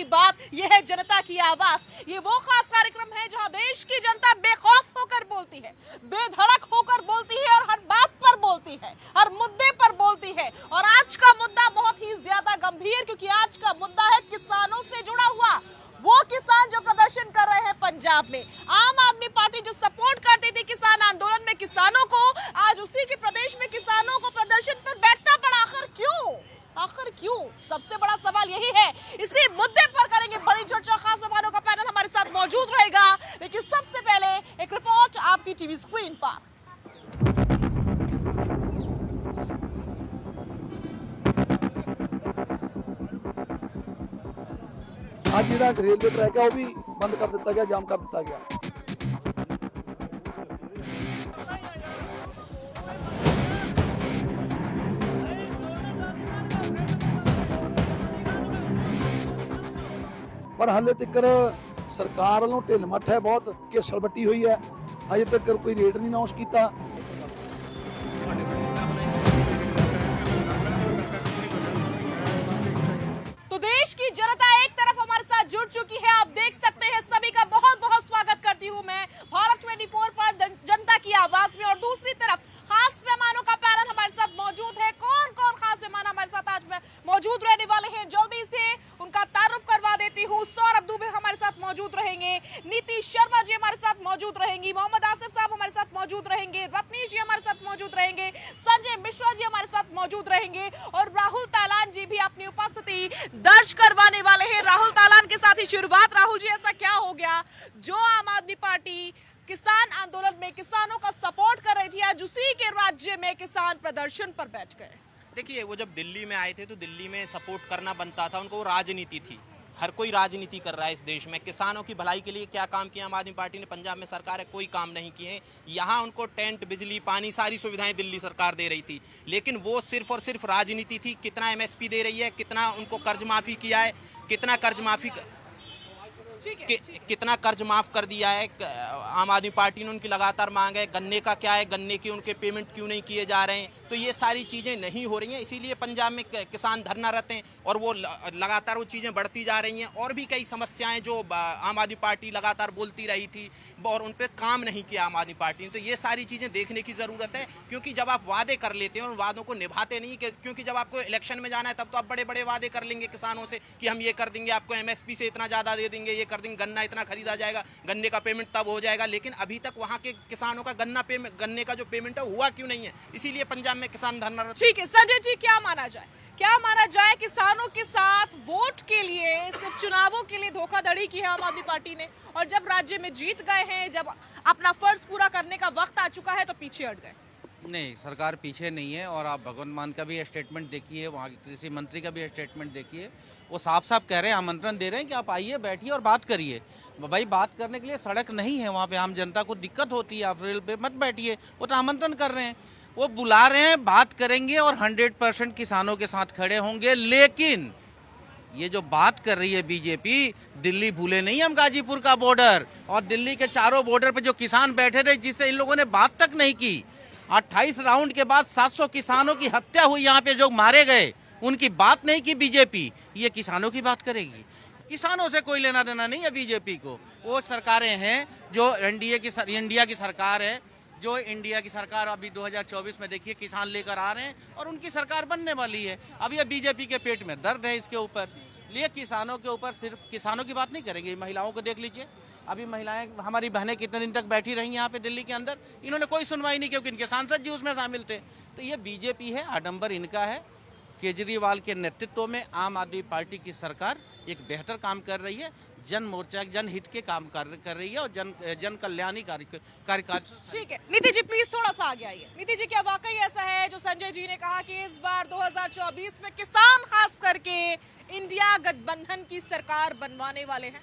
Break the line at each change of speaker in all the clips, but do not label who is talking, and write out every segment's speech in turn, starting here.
की बात, ये है जनता की आवाज। ये वो खास कार्यक्रम है जहां देश की जनता बेखौफ होकर बोलती है, बेधड़क होकर बोलती है और हर बात पर बोलती है, हर मुद्दे पर बोलती है। और आज का मुद्दा बहुत ही ज्यादा गंभीर, क्योंकि आज का मुद्दा है किसानों से जुड़ा हुआ। वो किसान जो प्रदर्शन कर रहे हैं पंजाब में, आम आदमी पार्टी जो सपोर्ट करती थी किसान आंदोलन में किसानों को, आज उसी के प्रदेश में किसानों को प्रदर्शन पर बैठना पड़ा। आखिर क्यों? सबसे बड़ा सवाल यही है। इसी मुद्दे पर करेंगे बड़ी चर्चा। खास मेहमानों का पैनल हमारे साथ मौजूद रहेगा, लेकिन सबसे पहले एक रिपोर्ट आपकी टीवी स्क्रीन पर।
आज ਜਿਹੜਾ रेलवे ट्रैक है वो भी बंद कर दिता गया, जाम कर दिता गया। पर हाले तक सरकार वालों ढिल मੱਠ है बहुत, घिसल ਵੱਟੀ हुई है। अजे तक कोई रेट नहीं अनाउंस किया।
तो देश की जनता एक तरफ हमारे साथ जुड़ चुकी है, आप देख सकते हैं। सभी का बहुत बहुत स्वागत करती हूं मैं भारत 24 पर जनता की आवाज में। और दूसरी तरफ खास मेहमानों का पैनल हमारे साथ मौजूद है। कौन कौन खास मेहमान हमारे साथ आज में मौजूद रहने वाले हैं, जल्दी से उनका तारुफ करवा देती हूँ। सौरभ दुबे हमारे साथ मौजूद रहेंगे, नीति शर्मा जी हमारे साथ मौजूद रहेंगी, मोहम्मद आसिफ साहब हमारे साथ मौजूद रहेंगे, रत्नीश जी हमारे साथ मौजूद रहेंगे, संजय मिश्रा जी हमारे साथ मौजूद रहेंगे और राहुल तालान जी भी अपनी उपस्थिति दर्ज करवाने वाले हैं। राहुल तालान के साथ ही शुरुआत। राहुल जी, ऐसा क्या हो गया जो आम आदमी पार्टी किसान आंदोलन में किसानों का सपोर्ट कर रही थी, आज उसी के राज्य में किसान प्रदर्शन पर बैठ गए?
देखिए, वो जब दिल्ली में आए थे तो दिल्ली में सपोर्ट करना बनता था, उनको राजनीति थी। हर कोई राजनीति कर रहा है इस देश में। किसानों की भलाई के लिए क्या काम किया आम आदमी पार्टी ने? पंजाब में सरकार है, कोई काम नहीं किए। यहाँ उनको टेंट, बिजली, पानी, सारी सुविधाएं दिल्ली सरकार दे रही थी, लेकिन वो सिर्फ और सिर्फ राजनीति थी। कितना एमएसपी दे रही है, कितना उनको कर्ज माफी किया है, कितना कर्ज माफी कितना कर्ज माफ कर दिया है आम आदमी पार्टी ने। उनकी लगातार मांग है। गन्ने का क्या है, गन्ने के उनके पेमेंट क्यों नहीं किए जा रहे हैं? तो ये सारी चीज़ें नहीं हो रही हैं, इसीलिए पंजाब में किसान धरना रहते हैं और वो लगातार वो चीज़ें बढ़ती जा रही हैं। और भी कई समस्याएं जो आम आदमी पार्टी लगातार बोलती रही थी और उन पर काम नहीं किया आम आदमी पार्टी ने। तो ये सारी चीज़ें देखने की ज़रूरत है, क्योंकि जब आप वादे कर लेते हैं और वादों को निभाते नहीं, क्योंकि जब आपको इलेक्शन में जाना है तब तो आप बड़े बड़े वादे कर लेंगे किसानों से कि हम ये कर देंगे, आपको एमएसपी से इतना ज़्यादा दे देंगे, ये कर देंगे, गन्ना इतना खरीदा जाएगा, गन्ने का पेमेंट तब हो जाएगा। लेकिन अभी तक वहाँ के किसानों का गन्ने का जो पेमेंट है हुआ क्यों नहीं है? इसीलिए पंजाब में किसान धरना।
ठीक है संजय जी, क्या माना जाए किसानों के साथ वोट के लिए, सिर्फ चुनावों के लिए धोखाधड़ी की है आम आदमी पार्टी ने, और जब राज्य में जीत गए हैं, जब अपना फर्ज पूरा करने का वक्त आ चुका है तो पीछे हट गए?
नहीं, सरकार पीछे नहीं है। और आप भगवंत मान का भी स्टेटमेंट देखिए, वहाँ के कृषि मंत्री का भी स्टेटमेंट देखिए, वो साफ साफ कह रहे हैं, आमंत्रण दे रहे हैं कि आप आइए, बैठिए और बात करिए। भाई, बात करने के लिए सड़क नहीं है वहाँ पे, आम जनता को दिक्कत होती है, आप रेल पे मत बैठिए। वो तो आमंत्रण कर रहे हैं, वो बुला रहे हैं, बात करेंगे और 100% किसानों के साथ खड़े होंगे। लेकिन ये जो बात कर रही है बीजेपी, दिल्ली भूले नहीं हम गाजीपुर का बॉर्डर और दिल्ली के चारों बॉर्डर पे जो किसान बैठे थे, जिससे इन लोगों ने बात तक नहीं की। 28 राउंड के बाद 700 किसानों की हत्या हुई, यहाँ पे जो मारे गए, उनकी बात नहीं की बीजेपी। ये किसानों की बात करेगी? किसानों से कोई लेना देना नहीं है बीजेपी को। वो सरकारें हैं जो इंडिया की सरकार है, जो इंडिया की सरकार अभी 2024 में देखिए किसान लेकर आ रहे हैं और उनकी सरकार बनने वाली है। अब ये बीजेपी के पेट में दर्द है इसके ऊपर, लिए किसानों के ऊपर सिर्फ किसानों की बात नहीं करेंगे। महिलाओं को देख लीजिए, अभी महिलाएं, हमारी बहनें कितने दिन तक बैठी रही यहाँ पे दिल्ली के अंदर, इन्होंने कोई सुनवाई नहीं, क्योंकि इनके सांसद जी उसमें शामिल थे। तो ये बीजेपी है, आडंबर इनका है। केजरीवाल के नेतृत्व में आम आदमी पार्टी की सरकार एक बेहतर काम कर रही है, जन मोर्चा, जनहित के काम कर रही है और जन कल्याणी कार्यकाल।
ठीक है नीति जी, प्लीज थोड़ा सा आगे आइए। नीति जी, क्या वाकई ऐसा है जो संजय जी ने कहा कि इस बार 2024 में किसान खास करके इंडिया गठबंधन की सरकार बनवाने वाले हैं?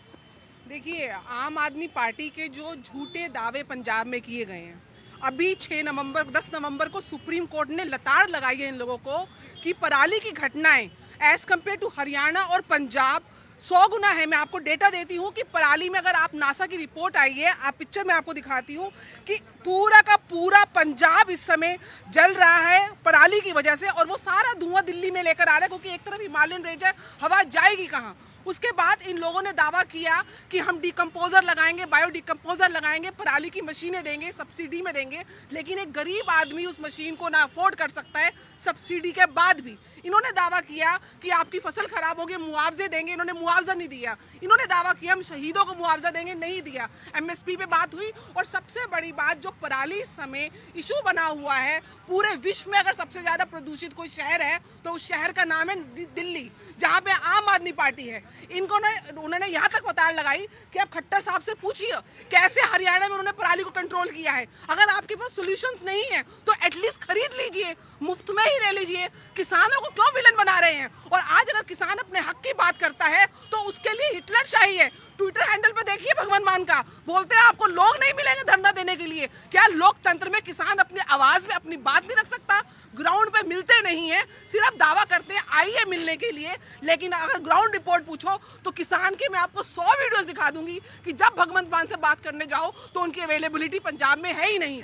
देखिए, आम आदमी पार्टी के जो झूठे दावे पंजाब में किए गए हैं, अभी 10 नवंबर को सुप्रीम कोर्ट ने लताड़ लगाई है इन लोगों को कि पराली की घटनाएं एज कम्पेयर टू हरियाणा और पंजाब 100 गुना है। मैं आपको डेटा देती हूँ कि पराली में, अगर आप नासा की रिपोर्ट आई है, आप पिक्चर में आपको दिखाती हूँ कि पूरा का पूरा पंजाब इस समय जल रहा है पराली की वजह से, और वो सारा धुआं दिल्ली में लेकर आ रहा है, क्योंकि एक तरफ हिमालयन रेंज है, हवा जाएगी कहाँ? उसके बाद इन लोगों ने दावा किया कि हम डिकम्पोजर लगाएंगे, बायो डिकम्पोजर लगाएंगे, पराली की मशीनें देंगे, सब्सिडी में देंगे। लेकिन एक गरीब आदमी उस मशीन को ना अफोर्ड कर सकता है सब्सिडी के बाद भी। इन्होंने दावा किया कि आपकी फसल खराब होगी, मुआवजे देंगे, इन्होंने मुआवजा नहीं दिया। इन्होंने दावा किया हम शहीदों को मुआवजा देंगे, नहीं दिया। एमएसपी पे बात हुई। और सबसे बड़ी बात, जो पराली इस समय इशू बना हुआ है, पूरे विश्व में अगर सबसे ज्यादा प्रदूषित कोई शहर है तो उस शहर का नाम है दिल्ली, जहाँ पे आम आदमी पार्टी है। उन्होंने यहाँ तक बताड़ लगाई कि आप खट्टर साहब से पूछिए कैसे हरियाणा में उन्होंने पराली को कंट्रोल किया है। अगर आपके पास सॉल्यूशंस नहीं है तो एटलीस्ट खरीद लीजिए, मुफ्त में ही ले लीजिए। किसानों को क्यों विलन बना रहे हैं? और आज अगर किसान अपने हक की बात करता है तो उसके लिए हिटलर शाही है। ट्विटर हैंडल पे देखिए भगवंत मान का, बोलते हैं आपको लोग नहीं मिलेंगे धरना देने के लिए। क्या लोकतंत्र में किसान अपनी आवाज में अपनी बात नहीं रख सकता? ग्राउंड पे मिलते नहीं है, सिर्फ दावा करते हैं आइए मिलने के लिए। लेकिन अगर ग्राउंड रिपोर्ट पूछो तो किसान के मैं आपको 100 वीडियोस दिखा दूंगी कि जब भगवंत मान से बात करने जाओ तो उनकी अवेलेबिलिटी पंजाब में है ही नहीं।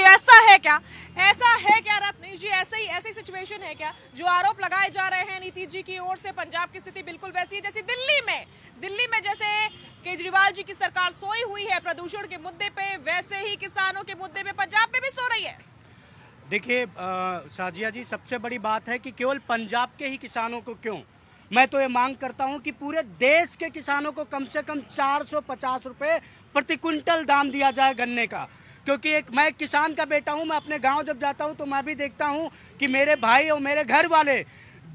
ऐसा है क्या? ऐसा है क्या रत्नेश जी? ऐसी सिचुएशन है क्या? जो आरोप लगाए जा रहे हैं नीतीश जी की ओर से, पंजाब की स्थिति बिल्कुल वैसी है जैसी दिल्ली में जैसे केजरीवाल जी की सरकार सोई हुई है प्रदूषण के मुद्दे पे, वैसे ही किसानों के मुद्दे पे पंजाब में भी सो रही है।
देखिए साजिया जी, सबसे बड़ी बात है कि केवल पंजाब के ही किसानों को क्यों, मैं तो ये मांग करता हूं कि पूरे देश के किसानों को कम से कम 450 रुपए प्रति क्विंटल दाम दिया जाए गन्ने का। क्योंकि मैं एक किसान का बेटा हूं, मैं अपने गांव जब जाता हूं तो मैं भी देखता हूं कि मेरे भाई और मेरे घर वाले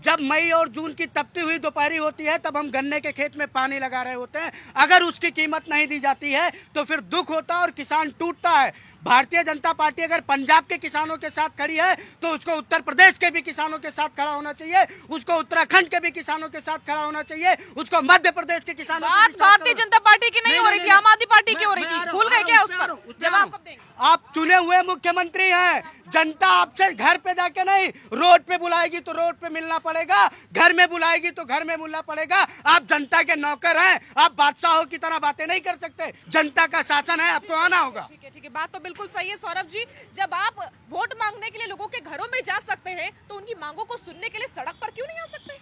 जब मई और जून की तपती हुई दोपहरी होती है तब हम गन्ने के खेत में पानी लगा रहे होते हैं। अगर उसकी कीमत नहीं दी जाती है तो फिर दुख होता है और किसान टूटता है। भारतीय जनता पार्टी अगर पंजाब के किसानों के साथ खड़ी है तो उसको उत्तर प्रदेश के भी किसानों के साथ खड़ा होना चाहिए, उसको उत्तराखंड के भी किसानों के साथ खड़ा होना चाहिए, उसको मध्य प्रदेश के किसानों के भी साथ।
भारतीय जनता पार्टी की नहीं हो रही थी, आम आदमी पार्टी की हो रही थी। भूल गए क्या उस पर? जवाब कब देंगे?
आप चुने हुए मुख्यमंत्री हैं, जनता आपसे घर पे जाके नहीं रोड पे बुलाएगी तो रोड पे मिलना पड़ेगा, घर में बुलाएगी तो घर में मिलना पड़ेगा। आप जनता के नौकर हैं, आप बादशाहों की तरह बातें नहीं कर सकते। जनता का शासन है, आपको आना होगा।
ठीक है, बात तो बिल्कुल सही है सौरभ जी। जब आप वोट मांगने के लिए लोगों के घरों में जा सकते हैं तो उनकी मांगों को सुनने के लिए सड़क पर क्यों नहीं आ सकते?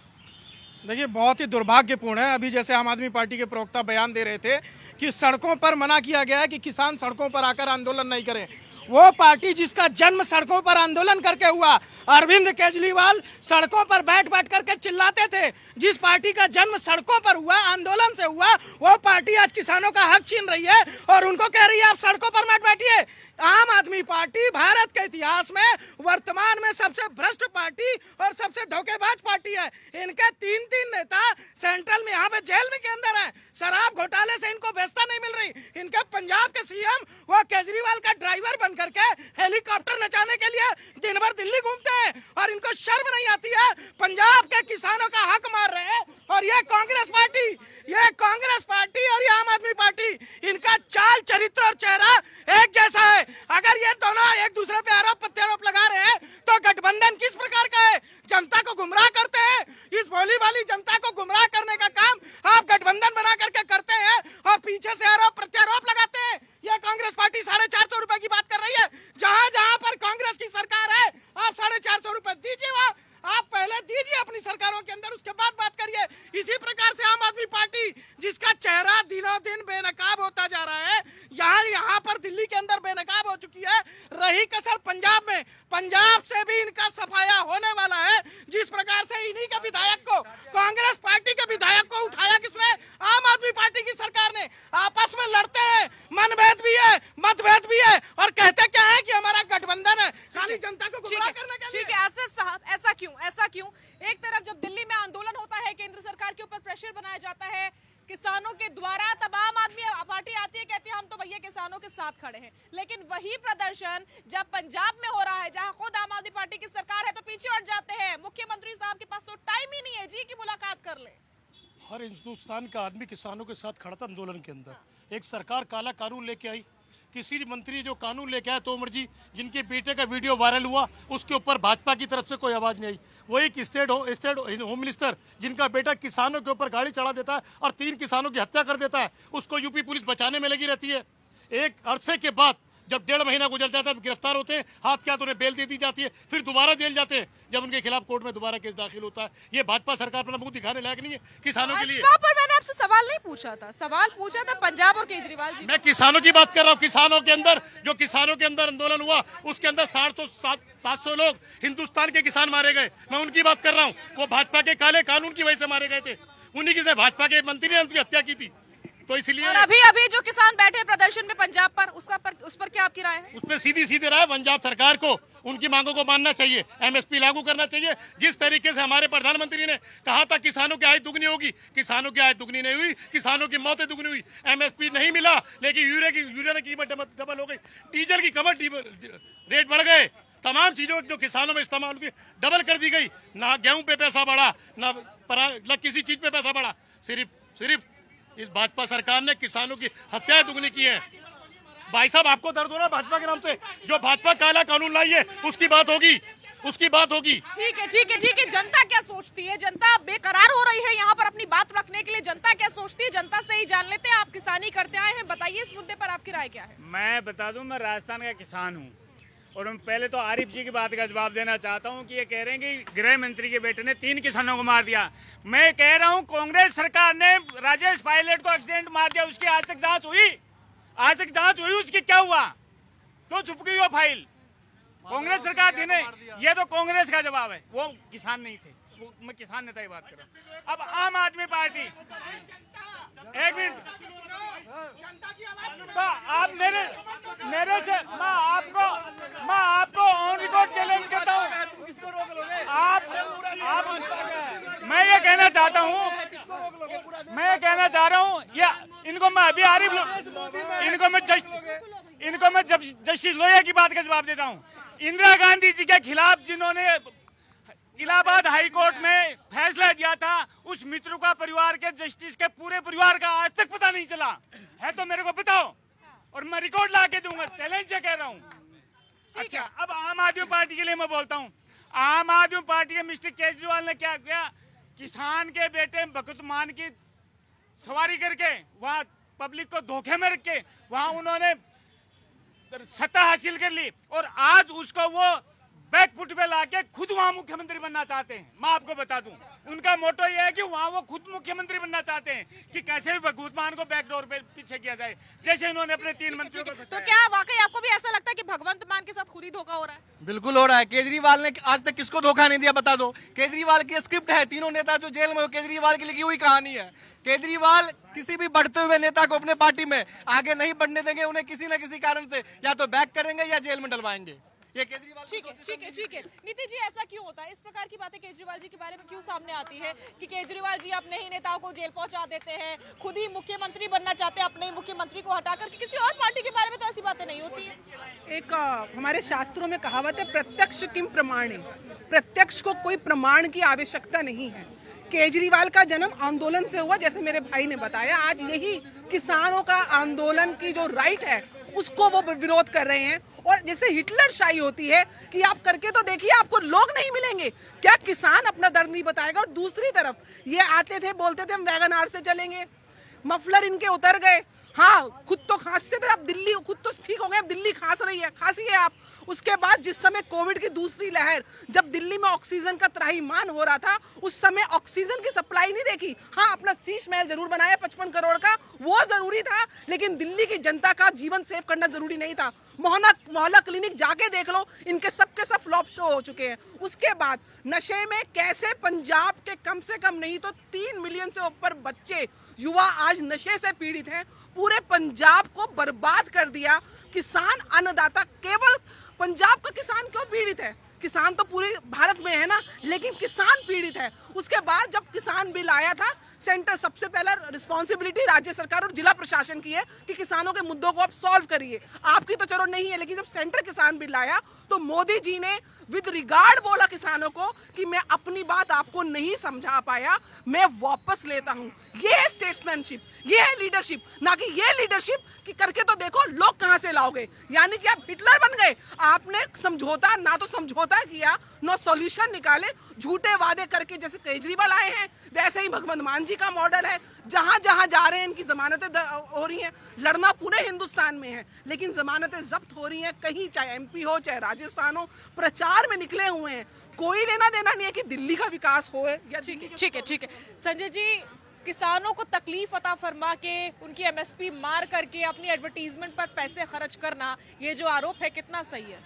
देखिए, बहुत ही दुर्भाग्यपूर्ण है। अभी जैसे आम आदमी पार्टी के प्रवक्ता बयान दे रहे थे कि सड़कों पर मना किया गया है कि किसान सड़कों पर आकर आंदोलन नहीं करें। वो पार्टी जिसका जन्म सड़कों पर आंदोलन करके हुआ, अरविंद केजरीवाल सड़कों पर बैठ करके चिल्लाते थे। जिस पार्टी का जन्म सड़कों पर हुआ, आंदोलन से हुआ, वो पार्टी आज किसानों का हक छीन रही है और उनको कह रही है आप सड़कों पर मत बैठिए। आम आदमी पार्टी भारत के इतिहास में वर्तमान में सबसे भ्रष्ट पार्टी और सबसे धोखेबाज पार्टी है। इनके तीन नेता सेंट्रल में यहाँ पे जेल में के अंदर है। शराब घोटाले से इनको व्यवस्था नहीं मिल रही। इनके पंजाब के सीएम वो केजरीवाल का ड्राइवर बन करके हेलीकॉप्टर नचाने के लिए दिन भर दिल्ली घूमते हैं और इनको शर्म नहीं आती है। पंजाब के किसानों का हक मार रहे हैं और ये कांग्रेस पार्टी और ये आम आदमी पार्टी, इनका चाल चरित्र और चेहरा एक जैसा है। अगर ये दोनों एक दूसरे पे आरोप प्रत्यारोप लगा रहे हैं तो गठबंधन किस प्रकार का है? जनता को गुमराह करते हैं। इस भोली भाली जनता को गुमराह करने का काम आप गठबंधन बना करके करते हैं और पीछे से आरोप प्रत्यारोप लगाते हैं। यह कांग्रेस पार्टी 450 रुपए की बात कर रही है। जहां पर कांग्रेस की सरकार है आप 450 रुपए दीजिए, वहां आप पहले दीजिए अपनी सरकारों के अंदर, उसके बाद बात करिए। इसी प्रकार से आम आदमी पार्टी जिसका चेहरा दिनों दिन बेनकाब होता जा रहा है, यहाँ पर दिल्ली के अंदर बेनकाब हो चुकी है। रही कसर पंजाब में, पंजाब से भी इनका सफाया होने वाला है। जिस प्रकार से इन्हीं के विधायक को, कांग्रेस पार्टी के विधायक को उठाया किसने? आम आदमी पार्टी की सरकार ने। आपस में लड़ते हैं, मनभेद भी है, मतभेद भी है और कहते क्या है कि हमारा गठबंधन है, खाली जनता को गुमराह करने के लिए।
ठीक है आसिफ साहब, ऐसा क्यों? एक तरफ जब दिल्ली में आंदोलन होता है, केंद्र सरकार के ऊपर प्रेशर बनाया जाता है किसानों के द्वारा, तब आम आदमी पार्टी आती है, कहती है हम तो भैया किसानों के साथ खड़े हैं। लेकिन वही प्रदर्शन जब पंजाब में हो रहा है, जहां खुद आम आदमी पार्टी की सरकार है, तो पीछे हट जाते हैं। मुख्यमंत्री साहब के पास तो टाइम ही नहीं है जी कि मुलाकात कर ले।
हर हिंदुस्तान का आदमी किसानों के साथ खड़ा था आंदोलन के अंदर। एक सरकार काला कानून लेके आई, किसी मंत्री जो कानून लेके आया तोमर जी, जिनके बेटे का वीडियो वायरल हुआ, उसके ऊपर भाजपा की तरफ से कोई आवाज नहीं आई। वो एक स्टेट होम मिनिस्टर जिनका बेटा किसानों के ऊपर गाड़ी चढ़ा देता है और 3 किसानों की हत्या कर देता है, उसको यूपी पुलिस बचाने में लगी रहती है। एक अरसे के बाद जब 1.5 महीना गुजर जाता है गिरफ्तार होते हैं, हाथ क्या तो उन्हें बेल दे दी जाती है, फिर दोबारा जेल जाते हैं जब उनके खिलाफ कोर्ट में दोबारा केस दाखिल होता है। ये भाजपा सरकार अपना मुंह दिखाने लायक नहीं है किसानों के लिए।
भाजपा पर मैंने आपसे सवाल नहीं पूछा था, सवाल पूछा था पंजाब और केजरीवाल जी।
मैं किसानों की बात कर रहा हूँ। किसानों के अंदर जो किसानों के अंदर आंदोलन हुआ उसके अंदर 700 लोग हिंदुस्तान के किसान मारे गए, मैं उनकी बात कर रहा हूँ। वो भाजपा के काले कानून की वजह से मारे गए थे, उन्हीं की भाजपा के मंत्री ने उनकी हत्या की थी। तो इसलिए
और अभी जो किसान बैठे प्रदर्शन में पंजाब पर, उस पर क्या आपकी राय है?
उस पर सीधी राय, पंजाब सरकार को उनकी मांगों को मानना चाहिए, एमएसपी लागू करना चाहिए। जिस तरीके से हमारे प्रधानमंत्री ने कहा था किसानों की आय दुगनी होगी, किसानों की आय दुगनी नहीं हुई, किसानों की मौतें दुगनी हुई। एमएसपी नहीं मिला, लेकिन यूरिया की कीमत डबल हो गई, डीजल की कीमत रेट बढ़ गए, तमाम चीजों जो किसानों में इस्तेमाल की डबल कर दी गई। ना गेहूं पे पैसा बढ़ा, ना किसी चीज पे पैसा बढ़ा। सिर्फ इस भाजपा सरकार ने किसानों की हत्याएं दुगनी की है। भाई साहब, आपको दर्द हो रहा है भाजपा के नाम से? जो भाजपा काला कानून लाई है उसकी बात होगी।
ठीक है। जनता क्या सोचती है? जनता बेकरार हो रही है यहाँ पर अपनी बात रखने के लिए। जनता क्या सोचती है, जनता से ही जान लेते हैं। आप किसानी करते आए हैं, बताइए इस मुद्दे पर आपकी राय क्या है?
मैं बता दूं, मैं राजस्थान का किसान हूँ और मैं पहले तो आरिफ जी की बात का जवाब देना चाहता हूं कि ये कह रहे हैं कि गृह मंत्री के बेटे ने 3 किसानों को मार दिया। मैं कह रहा हूं कांग्रेस सरकार ने राजेश पायलट को एक्सीडेंट मार दिया, उसकी आज तक जांच हुई? उसकी क्या हुआ? तो छुप गई वो फाइल। कांग्रेस सरकार थी नहीं, ये तो कांग्रेस का जवाब है, वो किसान नहीं थे। मैं किसान नेता की बात कर रहा हूँ। अब आम आदमी पार्टी, एक मिनट, तो आप मेरे से मैं आपको ऑन रिकॉर्ड चैलेंज करता हूँ। मैं ये कहना चाहता हूँ, ये इनको मैं अभी इनको मैं जस्टिस लोहिया की बात का जवाब देता हूँ। इंदिरा गांधी जी के खिलाफ जिन्होंने इलाहाबाद हाई कोर्ट में फैसला दिया था, उस मित्र का परिवार के जस्टिस के पूरे परिवार का आज तक पता नहीं चला है। तो मेरे को बताओ और मैं रिकॉर्ड ला के दूंगा, चैलेंज से कह रहा हूँ। अच्छा, अब आम आदमी पार्टी के लिए मैं बोलता हूँ। आम आदमी पार्टी के मिस्टर केजरीवाल ने क्या किया? किसान के बेटे भगत मान की सवारी करके वहाँ पब्लिक को धोखे में रख के वहाँ उन्होंने सत्ता हासिल कर ली और आज उसको वो बैकफुट पे लाके खुद वहाँ मुख्यमंत्री बनना चाहते हैं। मैं आपको बता दूं, उनका मोटो ये है कि वहाँ वो खुद मुख्यमंत्री बनना चाहते हैं कि कैसे भी भगवत मान को बैकडोर पे पीछे किया जाए, जैसे इन्होंने अपने 3 मंत्रियों को।
तो क्या वाकई आपको भी ऐसा लगता है कि भगवंत मान के साथ खुद ही धोखा हो रहा है?
बिल्कुल हो रहा है। केजरीवाल ने आज तक किसको धोखा नहीं दिया, बता दो। केजरीवाल की स्क्रिप्ट है, तीनों नेता जो जेल में हो, केजरीवाल की लिखी हुई कहानी है। केजरीवाल किसी भी बढ़ते हुए नेता को अपने पार्टी में आगे नहीं बढ़ने देंगे, उन्हें किसी न किसी कारण से या तो बैक करेंगे या जेल में डलवाएंगे। ये केजरीवाल।
ठीक है। नीति जी, ऐसा क्यों होता है? इस प्रकार की बातें केजरीवाल जी के बारे में क्यों सामने आती है कि केजरीवाल जी अपने ही नेताओं को जेल पहुंचा देते हैं, खुद ही मुख्यमंत्री बनना चाहते हैं, अपने ही मुख्यमंत्री को हटाकर के? किसी और पार्टी के बारे में तो ऐसी बातें नहीं होती है।
एक हमारे शास्त्रों में कहावत है, प्रत्यक्ष किम प्रमाणे। प्रत्यक्ष को कोई प्रमाण की आवश्यकता नहीं है। केजरीवाल का जन्म आंदोलन से हुआ, जैसे मेरे भाई ने बताया। आज यही किसानों का आंदोलन की जो राइट है उसको वो विरोध कर रहे हैं। और जैसे हिटलर शाही होती है कि आप करके तो देखिए, आपको लोग नहीं मिलेंगे, क्या किसान अपना दर्द नहीं बताएगा? और दूसरी तरफ ये आते थे, बोलते थे हम वैगन आर से चलेंगे, मफलर इनके उतर गए। हाँ, खुद तो खांसते थे, अब दिल्ली खुद तो ठीक हो गए, अब दिल्ली खांस रही है, खांसी है आप। उसके बाद जिस समय कोविड की दूसरी लहर, जब दिल्ली में ऑक्सीजन का त्राहिमाम हो रहा था, उस समय ऑक्सीजन की सप्लाई नहीं देखी। हाँ, अपना शीश महल जरूर बनाया 55 करोड़ का, वो जरूरी था, लेकिन दिल्ली की जनता का जीवन सेव करना जरूरी नहीं था। मोहल्ला क्लिनिक जाके देख लो, इनके सबके सब फ्लॉप शो हो चुके हैं। उसके बाद नशे में कैसे पंजाब के कम से कम नहीं तो 3 मिलियन से ऊपर बच्चे, युवा आज नशे से पीड़ित हैं। पूरे पंजाब को बर्बाद कर दिया। किसान अन्नदाता, केवल पंजाब का किसान क्यों पीड़ित है? किसान तो पूरे भारत में है ना, लेकिन किसान पीड़ित है। उसके बाद जब किसान बिल आया था, सेंटर सबसे पहला रिस्पॉन्सिबिलिटी राज्य सरकार और जिला प्रशासन की है कि किसानों के मुद्दों को आप सॉल्व करिए। आपकी तो चलो नहीं है, लेकिन जब सेंटर किसान बिल आया तो मोदी जी ने विद रिगार्ड बोला किसानों को कि मैं अपनी बात आपको नहीं समझा पाया, मैं वापस लेता हूं। ये है स्टेट्समैनशिप, ये है लीडरशिप, ना कि ये लीडरशिप कि करके तो देखो लोग कहां से लाओगे। यानी कि आप हिटलर बन गए। आपने समझौता ना तो समझौता किया, ना सॉल्यूशन निकाले, झूठे वादे करके जैसे केजरीवाल आए हैं वैसे ही भगवंत मान जी का मॉडल है। जहां जहां जा रहे हैं इनकी जमानतें हो रही हैं। लड़ना पूरे हिंदुस्तान में है लेकिन जमानतें जब्त हो रही हैं कहीं, चाहे एमपी हो चाहे राजस्थान हो, प्रचार में निकले हुए हैं। कोई लेना देना नहीं है कि दिल्ली का विकास हो या
ठीक है संजय जी, किसानों को तकलीफ अता फरमा के उनकी एमएसपी मार करके अपनी एडवर्टीजमेंट पर पैसे खर्च करना, ये जो आरोप है कितना सही है?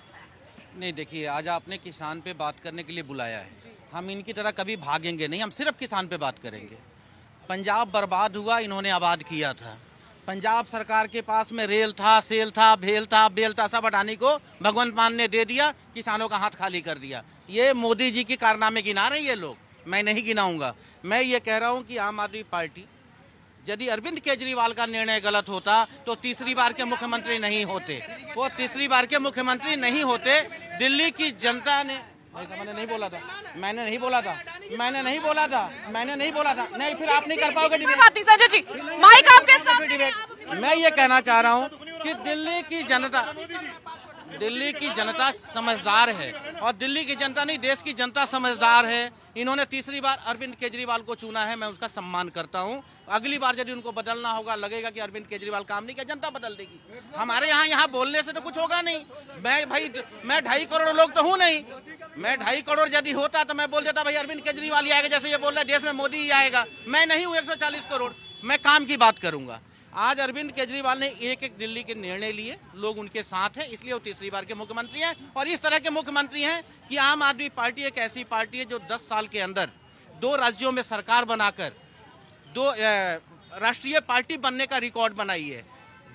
नहीं देखिए, आज आपने किसान पे बात करने के लिए बुलाया है, हम इनकी तरह कभी भागेंगे नहीं, हम सिर्फ किसान पे बात करेंगे। पंजाब बर्बाद हुआ, इन्होंने आबाद किया था। पंजाब सरकार के पास में रेल था, सेल था, भेल था, बेल था, सब अडानी को भगवंत मान ने दे दिया, किसानों का हाथ खाली कर दिया। ये मोदी जी की कारनामे गिना रहे हैं ये लोग, मैं नहीं गिनाऊंगा। मैं ये कह रहा हूं कि आम आदमी पार्टी, यदि अरविंद केजरीवाल का निर्णय गलत होता तो तीसरी बार के मुख्यमंत्री नहीं होते, वो तीसरी बार के मुख्यमंत्री नहीं होते। दिल्ली की जनता ने, मैंने नहीं बोला था, नहीं, फिर आप नहीं कर पाओगे डिबेट।
संजय जी, माइक आपके सामने।
मैं ये कहना चाह रहा हूँ कि दिल्ली की जनता समझदार है, और दिल्ली की जनता नहीं, देश की जनता समझदार है। इन्होंने तीसरी बार अरविंद केजरीवाल को चुना है, मैं उसका सम्मान करता हूं। अगली बार यदि उनको बदलना होगा, लगेगा कि अरविंद केजरीवाल काम नहीं किया, जनता बदल देगी। हमारे यहाँ बोलने से तो कुछ होगा नहीं। मैं 2.5 करोड़ लोग तो हूँ नहीं, मैं 2.5 करोड़ यदि होता तो मैं बोल देता भाई अरविंद केजरीवाल ही आएगा, जैसे ये बोल रहा है देश में मोदी ही आएगा। मैं नहीं हूँ 140 करोड़, मैं काम की बात करूंगा। आज अरविंद केजरीवाल ने एक दिल्ली के निर्णय लिए, लोग उनके साथ हैं, इसलिए वो तीसरी बार के मुख्यमंत्री हैं। और इस तरह के मुख्यमंत्री हैं कि आम आदमी पार्टी एक ऐसी पार्टी है जो 10 साल के अंदर 2 राज्यों में सरकार बनाकर 2 राष्ट्रीय पार्टी बनने का रिकॉर्ड बनाई है।